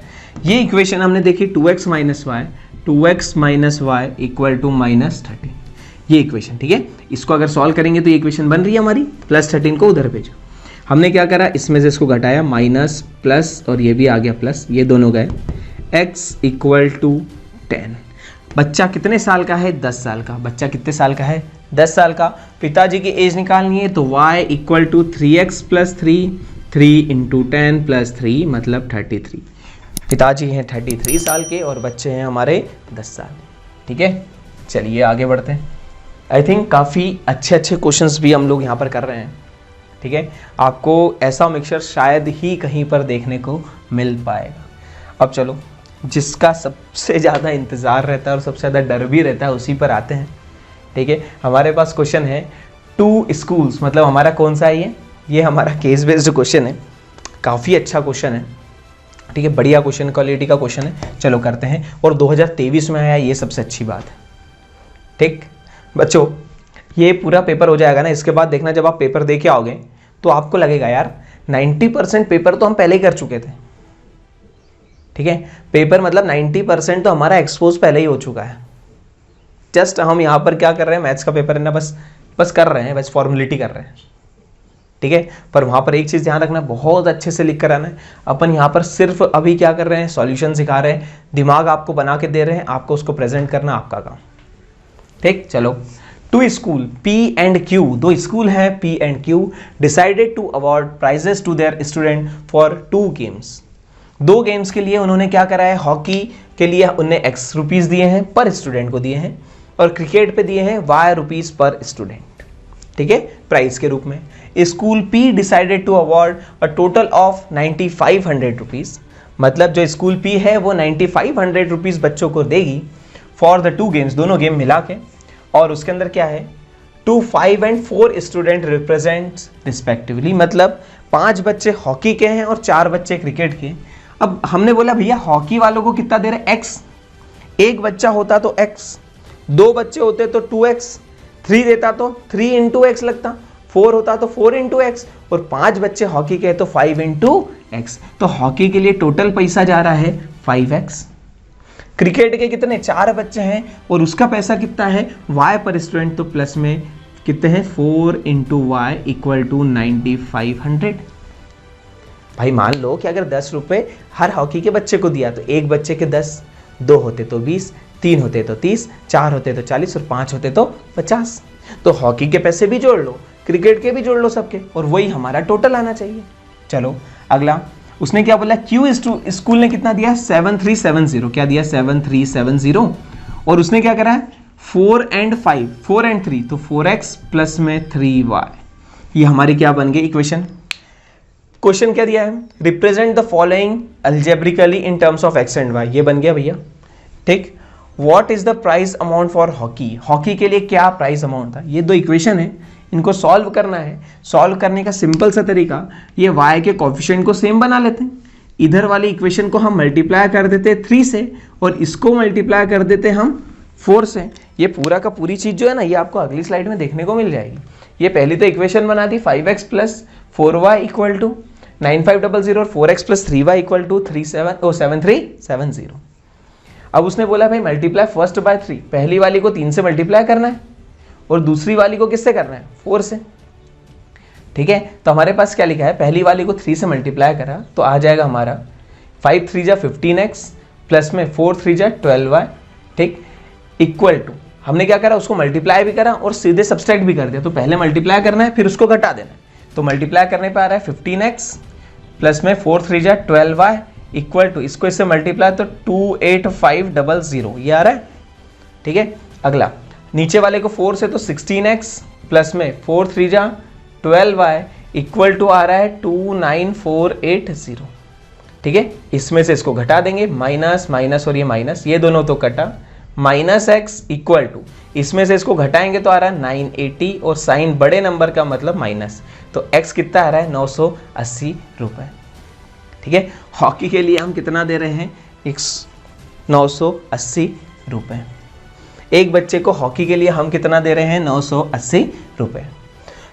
ये इक्वेशन हमने देखी 2x - y = -13, ये इक्वेशन, ठीक है। इसको अगर सॉल्व करेंगे तो ये इक्वेशन बन रही है हमारी, +13 को उधर भेजो। हमने क्या करा, इसमें से इसको घटाया, माइनस प्लस और ये भी आ गया प्लस, ये दोनों गए, x = 10। बच्चा कितने साल का है, 10 साल का, बच्चा कितने साल का है, 10 साल का। पिताजी की एज निकालनी है तो y = 3x + 3, 3 × 10 + 3 मतलब 33। पिताजी हैं 33 साल के और बच्चे हैं हमारे 10 साल, ठीक है। चलिए आगे बढ़ते हैं। आई थिंक काफ़ी अच्छे अच्छे क्वेश्चंस भी हम लोग यहाँ पर कर रहे हैं, ठीक है। आपको ऐसा मिक्सचर शायद ही कहीं पर देखने को मिल पाएगा। अब चलो, जिसका सबसे ज़्यादा इंतज़ार रहता है और सबसे ज़्यादा डर भी रहता है उसी पर आते हैं, ठीक है। हमारे पास क्वेश्चन है 2 स्कूल्स, मतलब हमारा कौन सा है ये हमारा केस बेस्ड क्वेश्चन है, काफ़ी अच्छा क्वेश्चन है, ठीक है, बढ़िया क्वेश्चन, क्वालिटी का क्वेश्चन है। चलो करते हैं, और 2023 में आया, ये सबसे अच्छी बात है, ठीक। बच्चों ये पूरा पेपर हो जाएगा ना, इसके बाद देखना जब आप पेपर दे के आओगे तो आपको लगेगा यार 90% पेपर तो हम पहले ही कर चुके थे, ठीक है। पेपर मतलब 90% तो हमारा एक्सपोज पहले ही हो चुका है, जस्ट हम यहाँ पर क्या कर रहे हैं, मैथ्स का पेपर है ना, बस कर रहे हैं, बस फॉर्मेलिटी कर रहे हैं, ठीक है। पर वहाँ पर एक चीज़ ध्यान रखना, बहुत अच्छे से लिख कर आना है। अपन यहाँ पर सिर्फ अभी क्या कर रहे हैं, सॉल्यूशन सिखा रहे हैं, दिमाग आपको बना के दे रहे हैं, आपको उसको प्रेजेंट करना आपका काम, ठीक। चलो, 2 school P and Q, 2 school हैं P and Q, decided to award prizes to their student for 2 games. 2 games के लिए उन्होंने क्या करा है, हॉकी के लिए उन्हें X रुपीज़ दिए हैं पर स्टूडेंट को दिए हैं, और क्रिकेट पे दिए हैं Y रुपीज़ पर स्टूडेंट, ठीक है, प्राइज के रूप में। School P decided to award a total of 9500 rupees, मतलब जो स्कूल P है वो 9500 रुपीज़ बच्चों को देगी फॉर द 2 गेम्स, दोनों गेम मिला के। और उसके अंदर क्या है, 2, 5 and 4 स्टूडेंट रिप्रेजेंट्स रिस्पेक्टिवली, मतलब 5 बच्चे हॉकी के हैं और 4 बच्चे क्रिकेट के। अब हमने बोला भैया हॉकी वालों को कितना दे रहे हैं, X, एक बच्चा होता तो X, 2 बच्चे होते तो 2X, 3 देता तो 3 × X लगता, 4 होता तो 4 × X, और 5 बच्चे हॉकी के तो 5 × X। तो हॉकी के लिए टोटल पैसा जा रहा है 5X। क्रिकेट के कितने, 4 बच्चे हैं और उसका पैसा कितना है Y पर स्टूडेंट, तो प्लस में कितने हैं 4 × Y = 9500। भाई मान लो कि अगर 10 रुपए हर हॉकी के बच्चे को दिया तो एक बच्चे के 10, 2 होते तो 20, 3 होते तो 30, 4 होते तो 40 और 5 होते तो 50। तो हॉकी के पैसे भी जोड़ लो, क्रिकेट के भी जोड़ लो सबके, और वही हमारा टोटल आना चाहिए। चलो अगला, उसने क्या बोला, क्यू स्कूल ने कितना दिया, 7370, क्या दिया 7370, और उसने क्या करा है 4 and 5, 4 and 3, तो 4x प्लस में 3y, ये हमारी क्या बन गई इक्वेशन। क्वेश्चन क्या दिया है, represent the following algebraically in terms of x and y, ये बन गया भैया, ठीक। What is the price amount for hockey, hockey के लिए क्या प्राइस अमाउंट था, ये दो इक्वेशन है, इनको सॉल्व करना है। सॉल्व करने का सिंपल सा तरीका, ये y के कोफिशिएंट को सेम बना लेते हैं, इधर वाली इक्वेशन को हम मल्टीप्लाई कर देते 3 से और इसको मल्टीप्लाई कर देते हम 4 से। ये पूरा का पूरी चीज जो है ना, ये आपको अगली स्लाइड में देखने को मिल जाएगी। ये पहली तो इक्वेशन बना दी 5x plus 4y equal to 9500 और 4x plus 3y equal to 7370। अब उसने बोला भाई मल्टीप्लाई फर्स्ट बाय 3, पहली वाली को 3 से मल्टीप्लाई करना है और दूसरी वाली को किससे करना है, 4 से, ठीक है। तो हमारे पास क्या लिखा है, पहली वाली को 3 से मल्टीप्लाई करा तो आ जाएगा हमारा 5 3 जा 15x प्लस में 4 3 जा 12y, ठीक, इक्वल टू, हमने क्या करा, उसको मल्टीप्लाई भी करा और सीधे सब्सट्रैक्ट भी कर दिया। तो पहले मल्टीप्लाई करना है फिर उसको घटा देना है, तो मल्टीप्लाई करने पे आ रहा है 15x प्लस में 4 3 जा 12y इक्वल टू, इसको इससे मल्टीप्लाई तो 28500, ये आ रहा है, ठीक है। अगला, नीचे वाले को 4 से तो 16x प्लस में 4 3 जा 12y इक्वल टू आ रहा है 29480, ठीक है। इसमें से इसको घटा देंगे, माइनस माइनस और ये माइनस, ये दोनों तो कटा, माइनस एक्स इक्वल टू, इसमें से इसको घटाएंगे तो आ रहा है 980 और साइन बड़े नंबर का मतलब माइनस, तो x कितना आ रहा है 980 रुपए, ठीक है। हॉकी के लिए हम कितना दे रहे हैं, 980 रुपए। एक बच्चे को हॉकी के लिए हम कितना दे रहे हैं, 980 रुपए।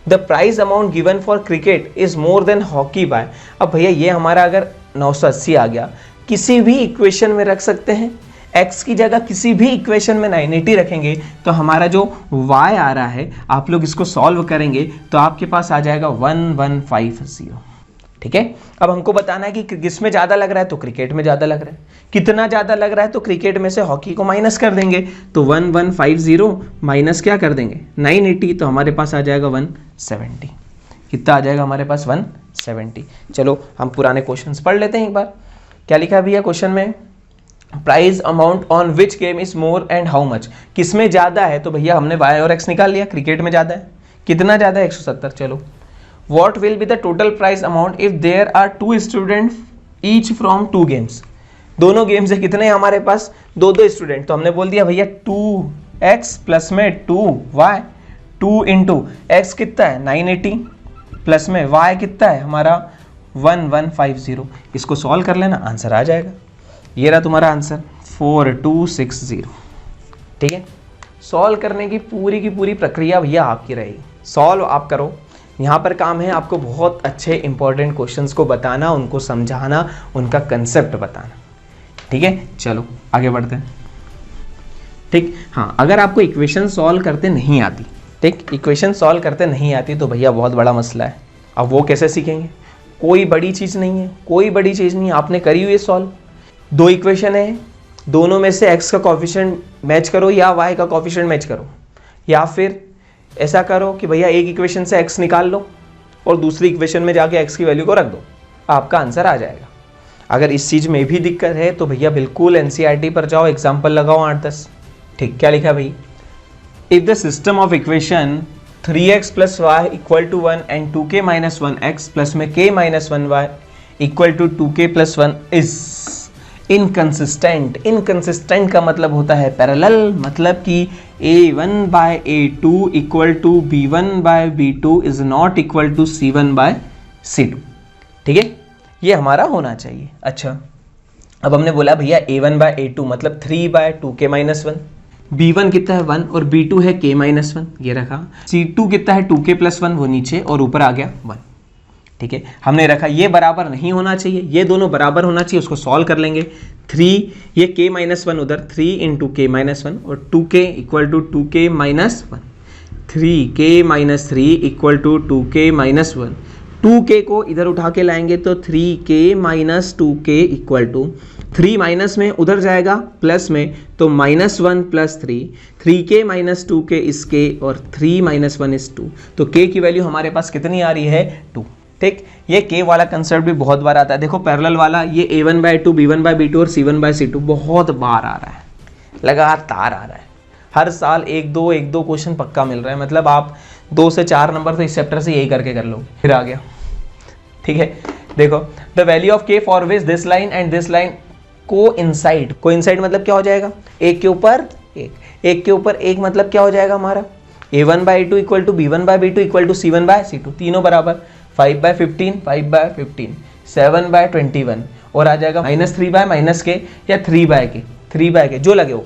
The price amount given for cricket is more than hockey by, अब भैया ये हमारा अगर 980 आ गया, किसी भी इक्वेशन में रख सकते हैं, x की जगह किसी भी इक्वेशन में 980 रखेंगे तो हमारा जो y आ रहा है, आप लोग इसको सॉल्व करेंगे तो आपके पास आ जाएगा 1150, ठीक है। अब हमको बताना है कि किस में ज़्यादा लग रहा है, तो क्रिकेट में ज़्यादा लग रहा है। कितना ज़्यादा लग रहा है, तो क्रिकेट में से हॉकी को माइनस कर देंगे, तो 1150 माइनस क्या कर देंगे 980, तो हमारे पास आ जाएगा 170। कितना आ जाएगा हमारे पास, 170। चलो हम पुराने क्वेश्चंस पढ़ लेते हैं एक बार। क्या लिखा है भैया क्वेश्चन में, price amount on which game is more and how much, किस में ज़्यादा है, तो भैया हमने y और x निकाल लिया, क्रिकेट में ज़्यादा है। कितना ज़्यादा है, 170। चलो, What will be the total price amount if there are 2 students each from 2 games, दोनों गेम से कितने हैं हमारे पास, 2 स्टूडेंट, तो हमने बोल दिया भैया 2x प्लस में 2y, 2 इंटू एक्स कितना है 980 प्लस में y कितना है हमारा 1150, इसको सॉल्व कर लेना, आंसर आ जाएगा। ये रहा तुम्हारा आंसर 4260, ठीक है। सॉल्व करने की पूरी प्रक्रिया भैया आपकी रहेगी, सॉल्व आप करो। यहाँ पर काम है आपको बहुत अच्छे इंपॉर्टेंट क्वेश्चंस को बताना, उनको समझाना, उनका कंसेप्ट बताना, ठीक है। चलो आगे बढ़ते हैं, ठीक। हाँ, अगर आपको इक्वेशन सॉल्व करते नहीं आती, ठीक, इक्वेशन सॉल्व करते नहीं आती तो भैया बहुत बड़ा मसला है। अब वो कैसे सीखेंगे, कोई बड़ी चीज़ नहीं है, कोई बड़ी चीज़ नहीं है, आपने करी हुई है सॉल्व। 2 इक्वेशन है, दोनों में से x का कोफिशिएंट मैच करो या y का कोफिशिएंट मैच करो, या फिर ऐसा करो कि भैया एक इक्वेशन से x निकाल लो और दूसरी इक्वेशन में जाके x की वैल्यू को रख दो, आपका आंसर आ जाएगा। अगर इस चीज़ में भी दिक्कत है तो भैया बिल्कुल एनसीईआरटी पर जाओ, एग्जाम्पल लगाओ 8-10, ठीक। क्या लिखा भाई, if the system of equation 3x plus y equal to 1 and 2k minus 1x plus में k minus 1y equal to 2k plus 1 is inconsistent. Inconsistent का मतलब होता है पैरेलल, मतलब कि a1 by a2 equal to b1 by b2 is not equal to c1 by c2, ठीक है, ये हमारा होना चाहिए। अच्छा, अब हमने बोला भैया a1 बाय a2 मतलब 3 बाय 2k माइनस 1, b1 कितना है 1 और b2 है k माइनस 1, ये रखा। c2 कितना है 2k प्लस 1, वो नीचे और ऊपर आ गया 1, ठीक है। हमने रखा, ये बराबर नहीं होना चाहिए, ये दोनों बराबर होना चाहिए, उसको सॉल्व कर लेंगे। 3 ये k माइनस 1 उधर, 3 इंटू k माइनस 1 और 2k equal to 2k minus 1, 3k minus 3 equal to 2k minus 1, 2k को इधर उठा के लाएंगे तो 3k minus 2k equal to 3 minus में उधर जाएगा प्लस में, तो -1 + 3, 3k - 2k इसके और 3 - 1 is 2, तो k की वैल्यू हमारे पास कितनी आ रही है 2। ठीक, ये k वाला कंसेप्ट भी बहुत बार आता है। देखो पैरेलल वाला ये a1/2 b1/b2 और c1/c2 बहुत बार आ रहा है, लगातार आ रहा है, हर साल एक दो क्वेश्चन पक्का मिल रहा है। मतलब आप 2 से 4 नंबर तो इस चैप्टर से यही करके कर लो। फिर आ गया, ठीक है, देखो the value of k for which this line and this line coincide. Coincide मतलब क्या हो जाएगा, एक के ऊपर एक, एक के ऊपर एक मतलब क्या हो जाएगा हमारा a1/2 = b1/b2 = c1/c2, तीनों बराबर, 5/15 5/15 7/21 और आ जाएगा -3/-k या 3/k जो लगे हो,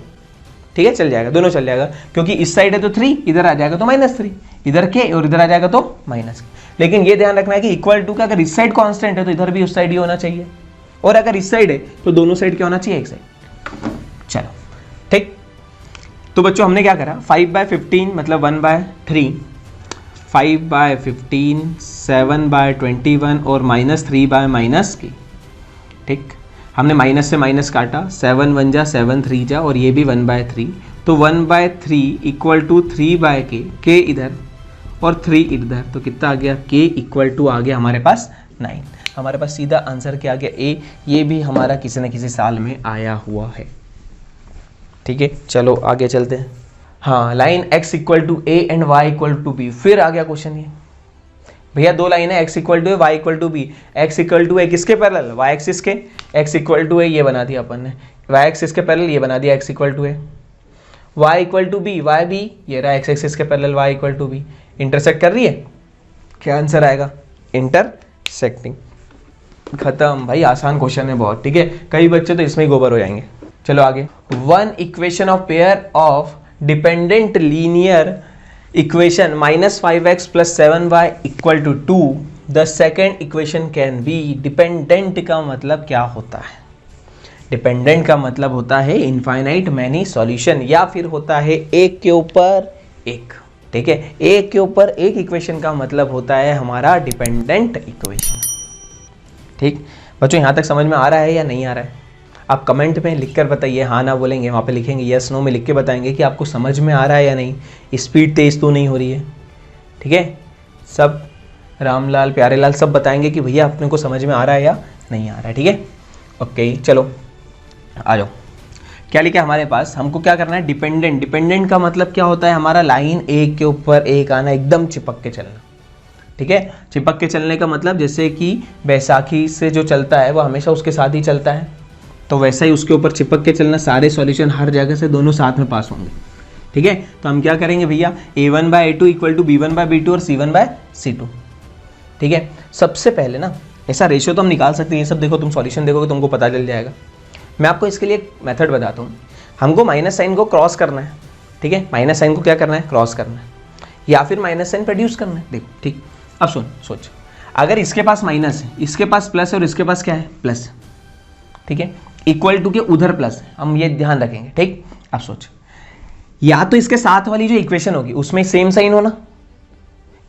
ठीक है, चल जाएगा, दोनों चल जाएगा, क्योंकि इस साइड है तो 3, इधर आ जाएगा तो -3, इधर k और इधर आ जाएगा तो -k। लेकिन ये ध्यान रखना है कि इक्वल टू का अगर इस साइड कांस्टेंट है तो इधर भी उस साइड ही होना चाहिए, और अगर इस साइड है तो दोनों साइड क्या होना चाहिए, एक साइड। चलो ठीक, तो बच्चों हमने क्या करा, 5/15 मतलब 1/3, 5/15 7/21 और -3/-k। ठीक, हमने माइनस से माइनस काटा, 7 1 जा 7 3 जा और ये भी 1/3, तो 1/3 = 3/k, k इधर और 3 इधर, तो कितना आ गया, k = आ गया हमारे पास 9। हमारे पास सीधा आंसर क्या आ गया, ए। ये भी हमारा किसी न किसी साल में आया हुआ है। ठीक है, चलो आगे चलते हैं। हाँ, line x = a and y = b। फिर आ गया क्वेश्चन, ये भैया दो लाइन है, x = a y = b। x = a किसके पैरेलल, y एक्सिस के, x = a ये बना दिया अपन ने, y एक्सिस के पैरेलल ये बना दिया, x = a, y = b, y भी ये रहा x एक्सिस के पैरेलल, y = b, इंटरसेक्ट कर रही है, क्या आंसर आएगा, इंटरसेक्टिंग। खत्म भाई, आसान क्वेश्चन है बहुत, ठीक है, कई बच्चे तो इसमें ही गोबर हो जाएंगे। चलो आगे, one equation of pair of dependent linear equation -5x + 7y = 2, the second equation can be. Dependent का मतलब क्या होता है, डिपेंडेंट का मतलब होता है इनफाइनाइट मैनी सॉल्यूशन, या फिर होता है एक के ऊपर एक। ठीक है, एक के ऊपर एक इक्वेशन का मतलब होता है हमारा डिपेंडेंट इक्वेशन। ठीक बच्चों, यहाँ तक समझ में आ रहा है या नहीं आ रहा है, आप कमेंट में लिखकर बताइए, हाँ ना बोलेंगे, वहाँ पे लिखेंगे यस नो में लिख के बताएंगे कि आपको समझ में आ रहा है या नहीं, स्पीड तेज तो नहीं हो रही है। ठीक है, सब रामलाल प्यारेलाल सब बताएंगे कि भैया अपने को समझ में आ रहा है या नहीं आ रहा है। ठीक है, ओके, चलो आ जाओ, क्या लिखा है हमारे पास, हमको क्या करना है, डिपेंडेंट। डिपेंडेंट का मतलब क्या होता है, हमारा लाइन एक के ऊपर एक आना, एकदम चिपक के चलना। ठीक है, चिपक के चलने का मतलब जैसे कि बैसाखी से जो चलता है वो हमेशा उसके साथ ही चलता है, तो वैसा ही उसके ऊपर चिपक के चलना, सारे सॉल्यूशन हर जगह से दोनों साथ में पास होंगे। ठीक है, तो हम क्या करेंगे भैया, a1/a2 = b1/b2 और c1/c2। ठीक है, सबसे पहले ना ऐसा रेशियो तो हम निकाल सकते हैं, ये सब देखो, तुम सॉल्यूशन देखोगे तुमको पता चल जाएगा। मैं आपको इसके लिए एक मेथड बताता हूँ, हमको माइनस साइन को क्रॉस करना है। ठीक है, माइनस साइन को क्या करना है, क्रॉस करना है, या फिर माइनस साइन प्रोड्यूस करना है। देखो ठीक, अब सोच, अगर इसके पास माइनस है, इसके पास प्लस है और इसके पास क्या है, प्लस। ठीक है, इक्वल टू के उधर प्लस है, हम ये ध्यान रखेंगे। ठीक, अब सोच, या तो इसके साथ वाली जो इक्वेशन होगी उसमें सेम साइन होना,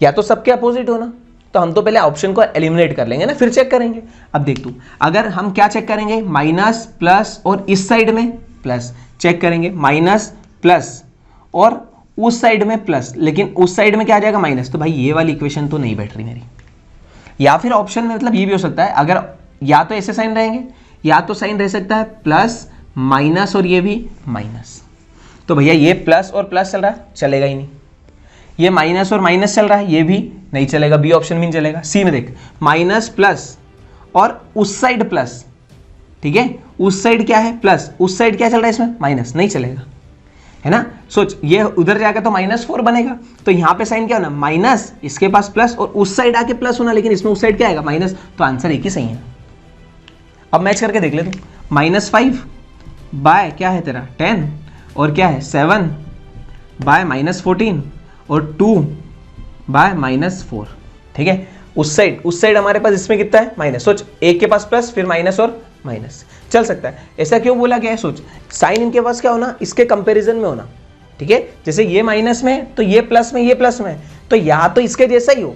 या तो सबके अपोजिट होना। तो हम तो पहले ऑप्शन को एलिमिनेट कर लेंगे ना, फिर चेक करेंगे। अब देख तू, अगर हम क्या चेक करेंगे, माइनस प्लस और इस साइड में प्लस चेक करेंगे, माइनस प्लस और उस साइड में प्लस, लेकिन उस साइड में क्या आ जाएगा, माइनस, तो भाई ये वाली इक्वेशन तो नहीं बैठ रही मेरी। या फिर ऑप्शन में मतलब ये भी हो सकता है, अगर या तो ऐसे साइन रहेंगे या तो साइन रह सकता है प्लस माइनस और ये भी माइनस। तो भैया ये प्लस और प्लस चल रहा है, चलेगा ही नहीं। ये माइनस और माइनस चल रहा है, ये भी नहीं चलेगा, बी ऑप्शन भी नहीं चलेगा। सी में देख, माइनस प्लस और उस साइड प्लस। ठीक है, उस साइड क्या है, प्लस, उस साइड क्या चल रहा है इसमें, माइनस, नहीं चलेगा, है ना। सोच, ये उधर जाएगा तो -4 बनेगा, तो यहाँ पे साइन क्या होना, माइनस, इसके पास प्लस और उस साइड आके प्लस होना, लेकिन इसमें उस साइड क्या आएगा, माइनस। तो आंसर एक ही सही है। अब मैच करके देख ले तू, -5 बाय क्या है तेरा 10 और क्या है 7 बाय -14 और 2 बाय -4। ठीक है, उस साइड हमारे पास इसमें कितना है, माइनस। सोच, एक के पास प्लस फिर माइनस और माइनस चल सकता है, ऐसा क्यों बोला गया है। सोच, साइन इनके पास क्या होना, इसके कंपैरिजन में होना। ठीक है, जैसे ये माइनस में तो ये प्लस में, ये प्लस में, तो या तो इसके जैसा ही हो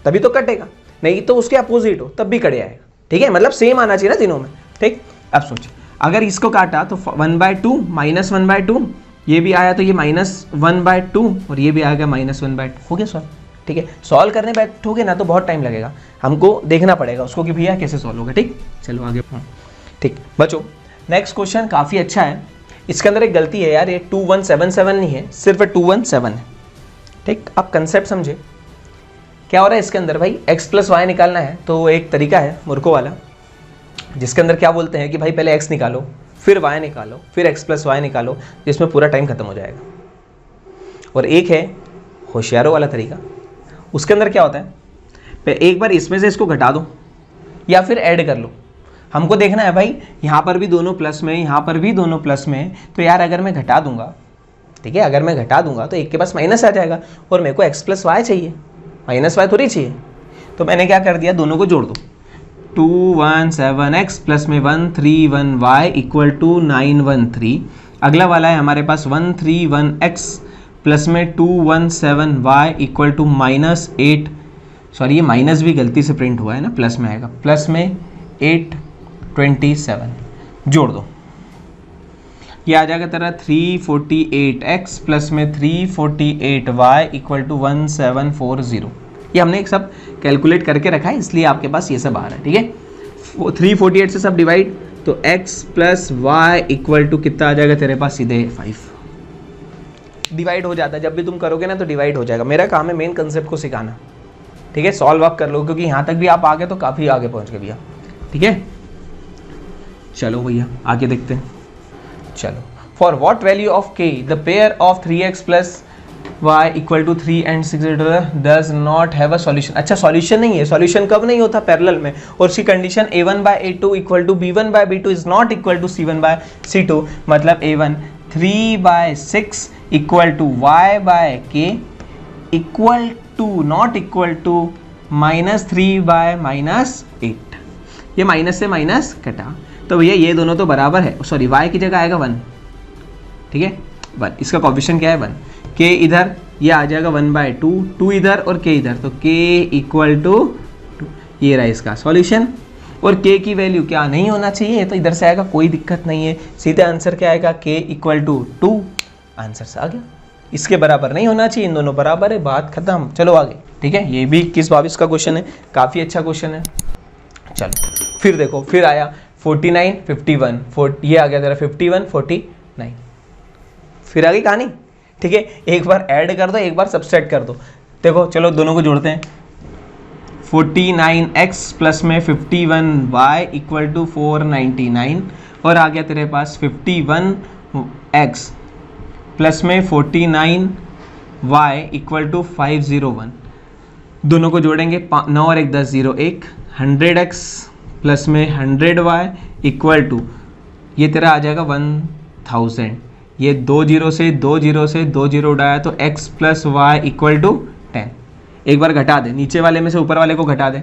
तभी तो कटेगा, नहीं तो उसके अपोजिट हो तब भी कट जाएगा। ठीक है, मतलब सेम आना चाहिए ना तीनों में। ठीक, अब सोच, अगर इसको काटा तो 1/2 -1/2, ये भी आया तो ये -1/2 और ये भी आ गया -1/2, हो गया सॉल्व। ठीक है, सॉल्व करने बैठोगे ना तो बहुत टाइम लगेगा, हमको देखना पड़ेगा उसको कि भैया कैसे सॉल्व होगा। ठीक, चलो आगे। ठीक बच्चों, नेक्स्ट क्वेश्चन काफ़ी अच्छा है। इसके अंदर एक गलती है यार, ये 2177 नहीं है, सिर्फ 217 है। ठीक, आप कंसेप्ट समझे क्या हो रहा है इसके अंदर। भाई x + y निकालना है तो एक तरीका है मूर्खों वाला, जिसके अंदर क्या बोलते हैं कि भाई पहले x निकालो, फिर y निकालो, फिर x + y निकालो, जिसमें पूरा टाइम खत्म हो जाएगा। और एक है होशियारों वाला तरीका, उसके अंदर क्या होता है, एक बार इसमें से इसको घटा दो या फिर ऐड कर लो। हमको देखना है भाई यहाँ पर भी दोनों प्लस में, यहाँ पर भी दोनों प्लस में, तो यार अगर मैं घटा दूंगा, ठीक है, अगर मैं घटा दूंगा तो एक के पास माइनस आ जाएगा और मेरे को x + y चाहिए, -y थोड़ी चाहिए। तो मैंने क्या कर दिया, दोनों को जोड़ दो। 217x प्लस में 131y = 913। अगला वाला है हमारे पास 131x प्लस में 217y = -8, सॉरी ये माइनस भी गलती से प्रिंट हुआ है ना, प्लस में आएगा, प्लस में 827, जोड़ दो, ये आ जाएगा तेरा 348x प्लस में 348y = 1740। ये हमने एक सब कैलकुलेट करके रखा है, इसलिए आपके पास ये सब आ रहा है। ठीक है, 348 से सब डिवाइड, तो x + y = कितना आ जाएगा तेरे पास, सीधे 5 डिवाइड हो जाता है। जब भी तुम करोगे ना तो डिवाइड हो जाएगा। मेरा काम है मेन कंसेप्ट को सिखाना। ठीक है, सॉल्व आप कर लो, क्योंकि यहाँ तक भी आप आगे तो काफ़ी आगे पहुँच गए भैया। ठीक है, चलो भैया आगे देखते हैं। चलो, for what value of k the pair of 3x + y = 3 and 6 does not have a solution. अच्छा, सॉल्यूशन नहीं है, सॉल्यूशन कब नहीं होता, पैरेलल में। और उसकी condition a1/a2 = b1/b2 is not equal to c1/c2, मतलब a1 3/6 = y/k equal to not equal to -3/-8। ये माइनस से माइनस कटा, तो भैया ये दोनों तो बराबर है, सॉरी y की जगह आएगा 1। ठीक है, 1, इसका कोएफिशिएंट क्या है 1, k इधर, ये आ जाएगा 1/2, 2 इधर और k इधर, तो k = 2, ये रहा इसका सॉल्यूशन। और k की वैल्यू क्या नहीं होना चाहिए, तो इधर से आएगा, कोई दिक्कत नहीं है, सीधे आंसर क्या आएगा, k = 2, आंसर से आ गया। इसके बराबर नहीं होना चाहिए, इन दोनों बराबर है, बात खत्म। चलो आगे। ठीक है, ये भी 21-22 का क्वेश्चन है, काफ़ी अच्छा क्वेश्चन है। चलो फिर देखो, फिर आया 49 51, ये आ गया तेरा 51 49, फिर आ गई कहानी। ठीक है, एक बार ऐड कर दो, एक बार सब्सट्रैक्ट कर दो। देखो चलो दोनों को जोड़ते हैं। 49x प्लस में 51y = 499, और आ गया तेरे पास 51x प्लस में 49y = 501। दोनों को जोड़ेंगे, 9 और 1 10 0 1, 100x प्लस में 100y = ये तेरा आ जाएगा 1000। ये 2 0 से 2 0 से 2 0 उड़ाया तो x + y = 10। एक बार घटा दे, नीचे वाले में से ऊपर वाले को घटा दे,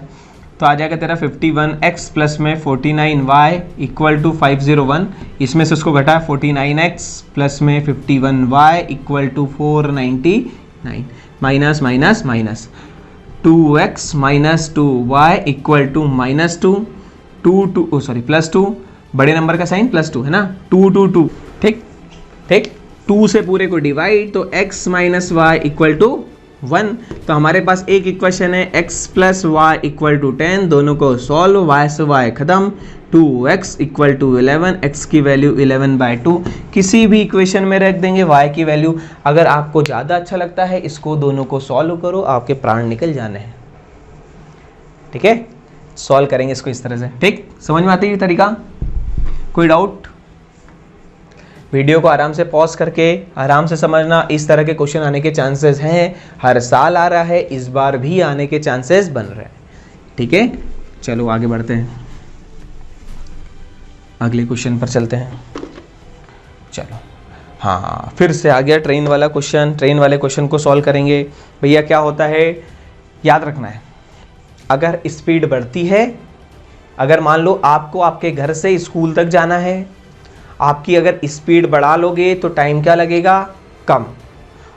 तो आ जाएगा तेरा 51x प्लस में 49y = 501। इसमें से उसको घटा 49x प्लस में 51y = 499, minus minus minus, 2x - 2y = -2, +2, बड़े नंबर का साइन +2 है ना, 2 2 2। ठीक ठीक, 2 से पूरे को डिवाइड, तो x - y = 1। तो हमारे पास एक इक्वेशन है, x + y = 10, दोनों को सॉल्व, y से y खत्म, 2x = 11, x की वैल्यू 11/2। किसी भी इक्वेशन में रख देंगे y की वैल्यू। अगर आपको ज़्यादा अच्छा लगता है, इसको दोनों को सॉल्व करो, आपके प्राण निकल जाने हैं। ठीक है, सॉल्व करेंगे इसको इस तरह से। ठीक, समझ में आती है ये तरीका? कोई डाउट? वीडियो को आराम से पॉज करके आराम से समझना। इस तरह के क्वेश्चन आने के चांसेस हैं, हर साल आ रहा है, इस बार भी आने के चांसेस बन रहे हैं। ठीक है, चलो आगे बढ़ते हैं, अगले क्वेश्चन पर चलते हैं। चलो, हाँ, फिर से आ गया ट्रेन वाला क्वेश्चन। ट्रेन वाले क्वेश्चन को सॉल्व करेंगे। भैया क्या होता है, याद रखना है, अगर स्पीड बढ़ती है, अगर मान लो आपको आपके घर से स्कूल तक जाना है, आपकी अगर स्पीड बढ़ा लोगे तो टाइम क्या लगेगा, कम।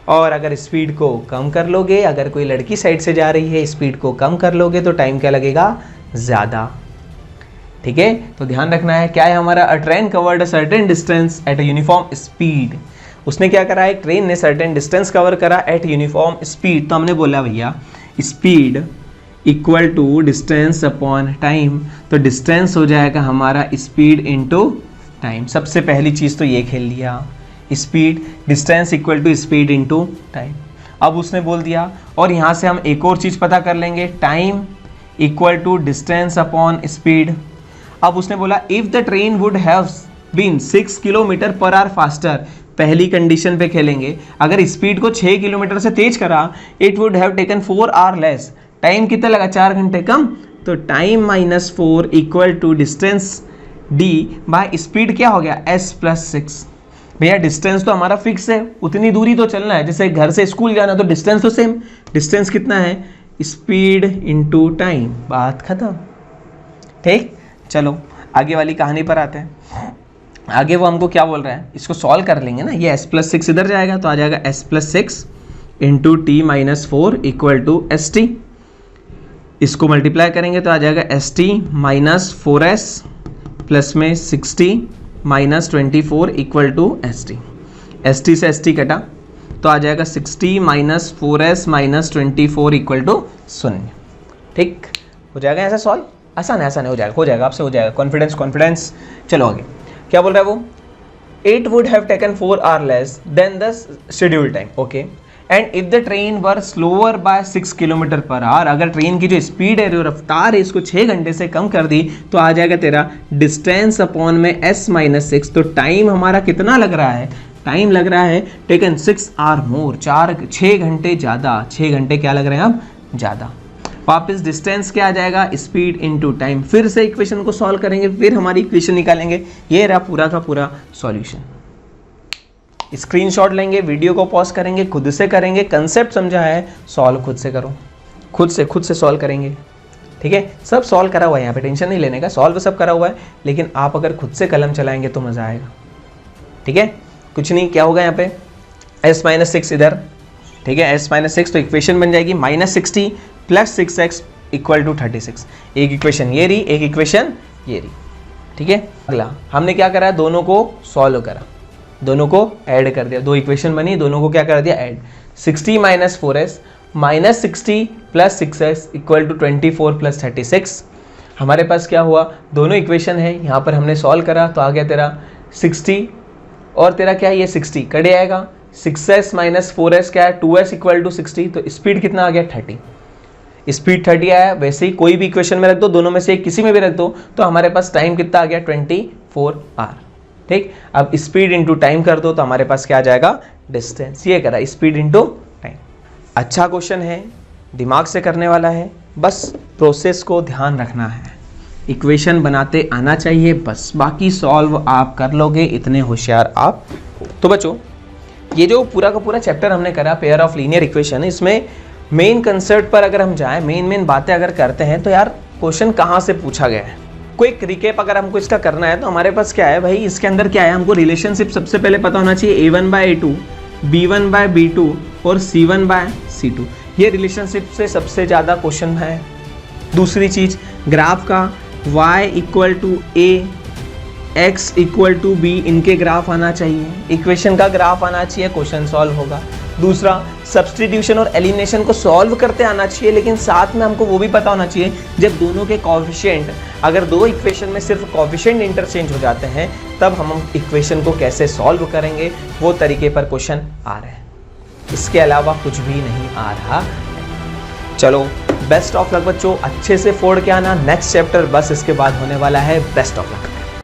और अगर स्पीड को कम कर लोगे, अगर कोई लड़की साइड से जा रही है, स्पीड को कम कर लोगे तो टाइम क्या लगेगा, ज़्यादा। ठीक है, तो ध्यान रखना है क्या है हमारा, a train covered a certain distance at a uniform speed. उसने क्या करा है, ट्रेन ने सर्टेन डिस्टेंस कवर करा एट यूनिफॉर्म स्पीड, तो हमने बोला भैया speed equal to distance upon time, तो डिस्टेंस हो जाएगा हमारा स्पीड इनटू टाइम। सबसे पहली चीज़ तो ये खेल लिया, speed distance equal to speed into time. अब उसने बोल दिया, और यहाँ से हम एक और चीज़ पता कर लेंगे, time equal to distance upon speed. अब उसने बोला if the train would have been 6 kilometre per hour faster, पहली कंडीशन पे खेलेंगे, अगर स्पीड को 6 किलोमीटर से तेज करा, it would have taken 4 hour less, टाइम कितना लगा, 4 घंटे कम, तो time minus 4 equal to distance d by speed क्या हो गया, s प्लस 6। भैया डिस्टेंस तो हमारा फिक्स है, उतनी दूरी तो चलना है, जैसे घर से स्कूल जाना तो डिस्टेंस तो सेम, डिस्टेंस कितना है, स्पीड इनटू टाइम, बात खत्म। ठीक, चलो आगे वाली कहानी पर आते हैं। आगे वो हमको क्या बोल रहा है, इसको सॉल्व कर लेंगे ना, ये s प्लस 6 इधर जाएगा तो आ जाएगा s plus 6 into t minus 4 equal to s t. इसको मल्टीप्लाई करेंगे तो आ जाएगा S T minus 4s plus में 60 minus 24 equal to s t. S t से एस टी कटा तो आ जाएगा 60 minus 4s minus 24 equal to 0। ठीक हो जाएगा ऐसा सॉल्व, आसान है, आसान है, हो जाएगा आपसे हो जाएगा, कॉन्फिडेंस कॉन्फिडेंस। चलो आगे क्या बोल रहा है वो, it would have taken 4 hour less than the schedule time, okay, and if the train were slower by 6 kilometre per hour, अगर ट्रेन की जो स्पीड है, जो रफ्तार है, इसको 6 घंटे से कम कर दी तो आ जाएगा तेरा डिस्टेंस अपॉन में s माइनस 6, तो टाइम हमारा कितना लग रहा है, टाइम लग रहा है टेकन 6 आवर मोर, 6 घंटे ज़्यादा, 6 घंटे क्या लग रहे हैं अब ज़्यादा। वापस डिस्टेंस क्या आ जाएगा, स्पीड इनटू टाइम, फिर से इक्वेशन को सॉल्व करेंगे, फिर हमारी इक्वेशन निकालेंगे। ये रहा पूरा का पूरा सॉल्यूशन। स्क्रीनशॉट लेंगे, वीडियो को पॉज करेंगे, खुद से करेंगे, कंसेप्ट समझा है, सॉल्व खुद से करो, खुद से सॉल्व करेंगे। ठीक है, सब सॉल्व करा हुआ है यहाँ पे, टेंशन नहीं लेने का, सॉल्व सब करा हुआ है, लेकिन आप अगर खुद से कलम चलाएंगे तो मज़ा आएगा। ठीक है, कुछ नहीं, क्या होगा यहाँ पे, s माइनस 6 इधर, ठीक है, s माइनस 6, तो इक्वेशन बन जाएगी minus 60 plus 6x equal to 36। एक इक्वेशन ये रही, एक इक्वेशन ये रही। ठीक है, अगला हमने क्या करा, दोनों को सॉल्व करा, दोनों को ऐड कर दिया, दो इक्वेशन बनी, दोनों को क्या कर दिया, add. 60 minus 4s minus 60 plus 6s equal to 24 plus 36। हमारे पास क्या हुआ, दोनों इक्वेशन है, यहाँ पर हमने सॉल्व करा तो आ गया तेरा 60 और तेरा क्या है, ये 60 कटे आएगा, 6s माइनस 4s क्या है, 2s इक्वल टू 60, तो स्पीड कितना आ गया, 30। स्पीड 30 आया, वैसे ही कोई भी इक्वेशन में रख दो, दोनों में से किसी में भी रख दो, तो हमारे पास टाइम कितना आ गया, 24 आवर। ठीक, अब स्पीड इंटू टाइम कर दो तो हमारे पास क्या आ जाएगा, डिस्टेंस। ये करा स्पीड इंटू टाइम। अच्छा क्वेश्चन है, दिमाग से करने वाला है, बस प्रोसेस को ध्यान रखना है, इक्वेशन बनाते आना चाहिए बस, बाकी सॉल्व आप कर लोगे, इतने होशियार आप हो। तो बच्चों ये जो पूरा का पूरा चैप्टर हमने करा पेयर ऑफ लीनियर इक्वेशन, इसमें मेन कंसेप्ट पर अगर हम जाएं, मेन बातें अगर करते हैं तो यार क्वेश्चन कहाँ से पूछा गया है, क्विक रिकेप अगर हमको इसका करना है तो हमारे पास क्या है भाई, इसके अंदर क्या है, हमको रिलेशनशिप सबसे पहले पता होना चाहिए, a1/a2 b1/b2 और c1/c2, ये रिलेशनशिप से सबसे ज़्यादा क्वेश्चन है। दूसरी चीज़ ग्राफ का, y equal to a x equal to b, इनके ग्राफ आना चाहिए, इक्वेशन का ग्राफ आना चाहिए, क्वेश्चन सॉल्व होगा। दूसरा सब्स्टिट्यूशन और एलिमिनेशन को सॉल्व करते आना चाहिए, लेकिन साथ में हमको वो भी पता होना चाहिए जब दोनों के कोएफिशिएंट, अगर दो इक्वेशन में सिर्फ कोएफिशिएंट इंटरचेंज हो जाते हैं तब हम इक्वेशन को कैसे सॉल्व करेंगे, वो तरीके पर क्वेश्चन आ रहे हैं, इसके अलावा कुछ भी नहीं आ रहा। चलो बेस्ट ऑफ लक बच्चों, अच्छे से फोड़ के आना, नेक्स्ट चैप्टर बस इसके बाद होने वाला है, बेस्ट ऑफ लक।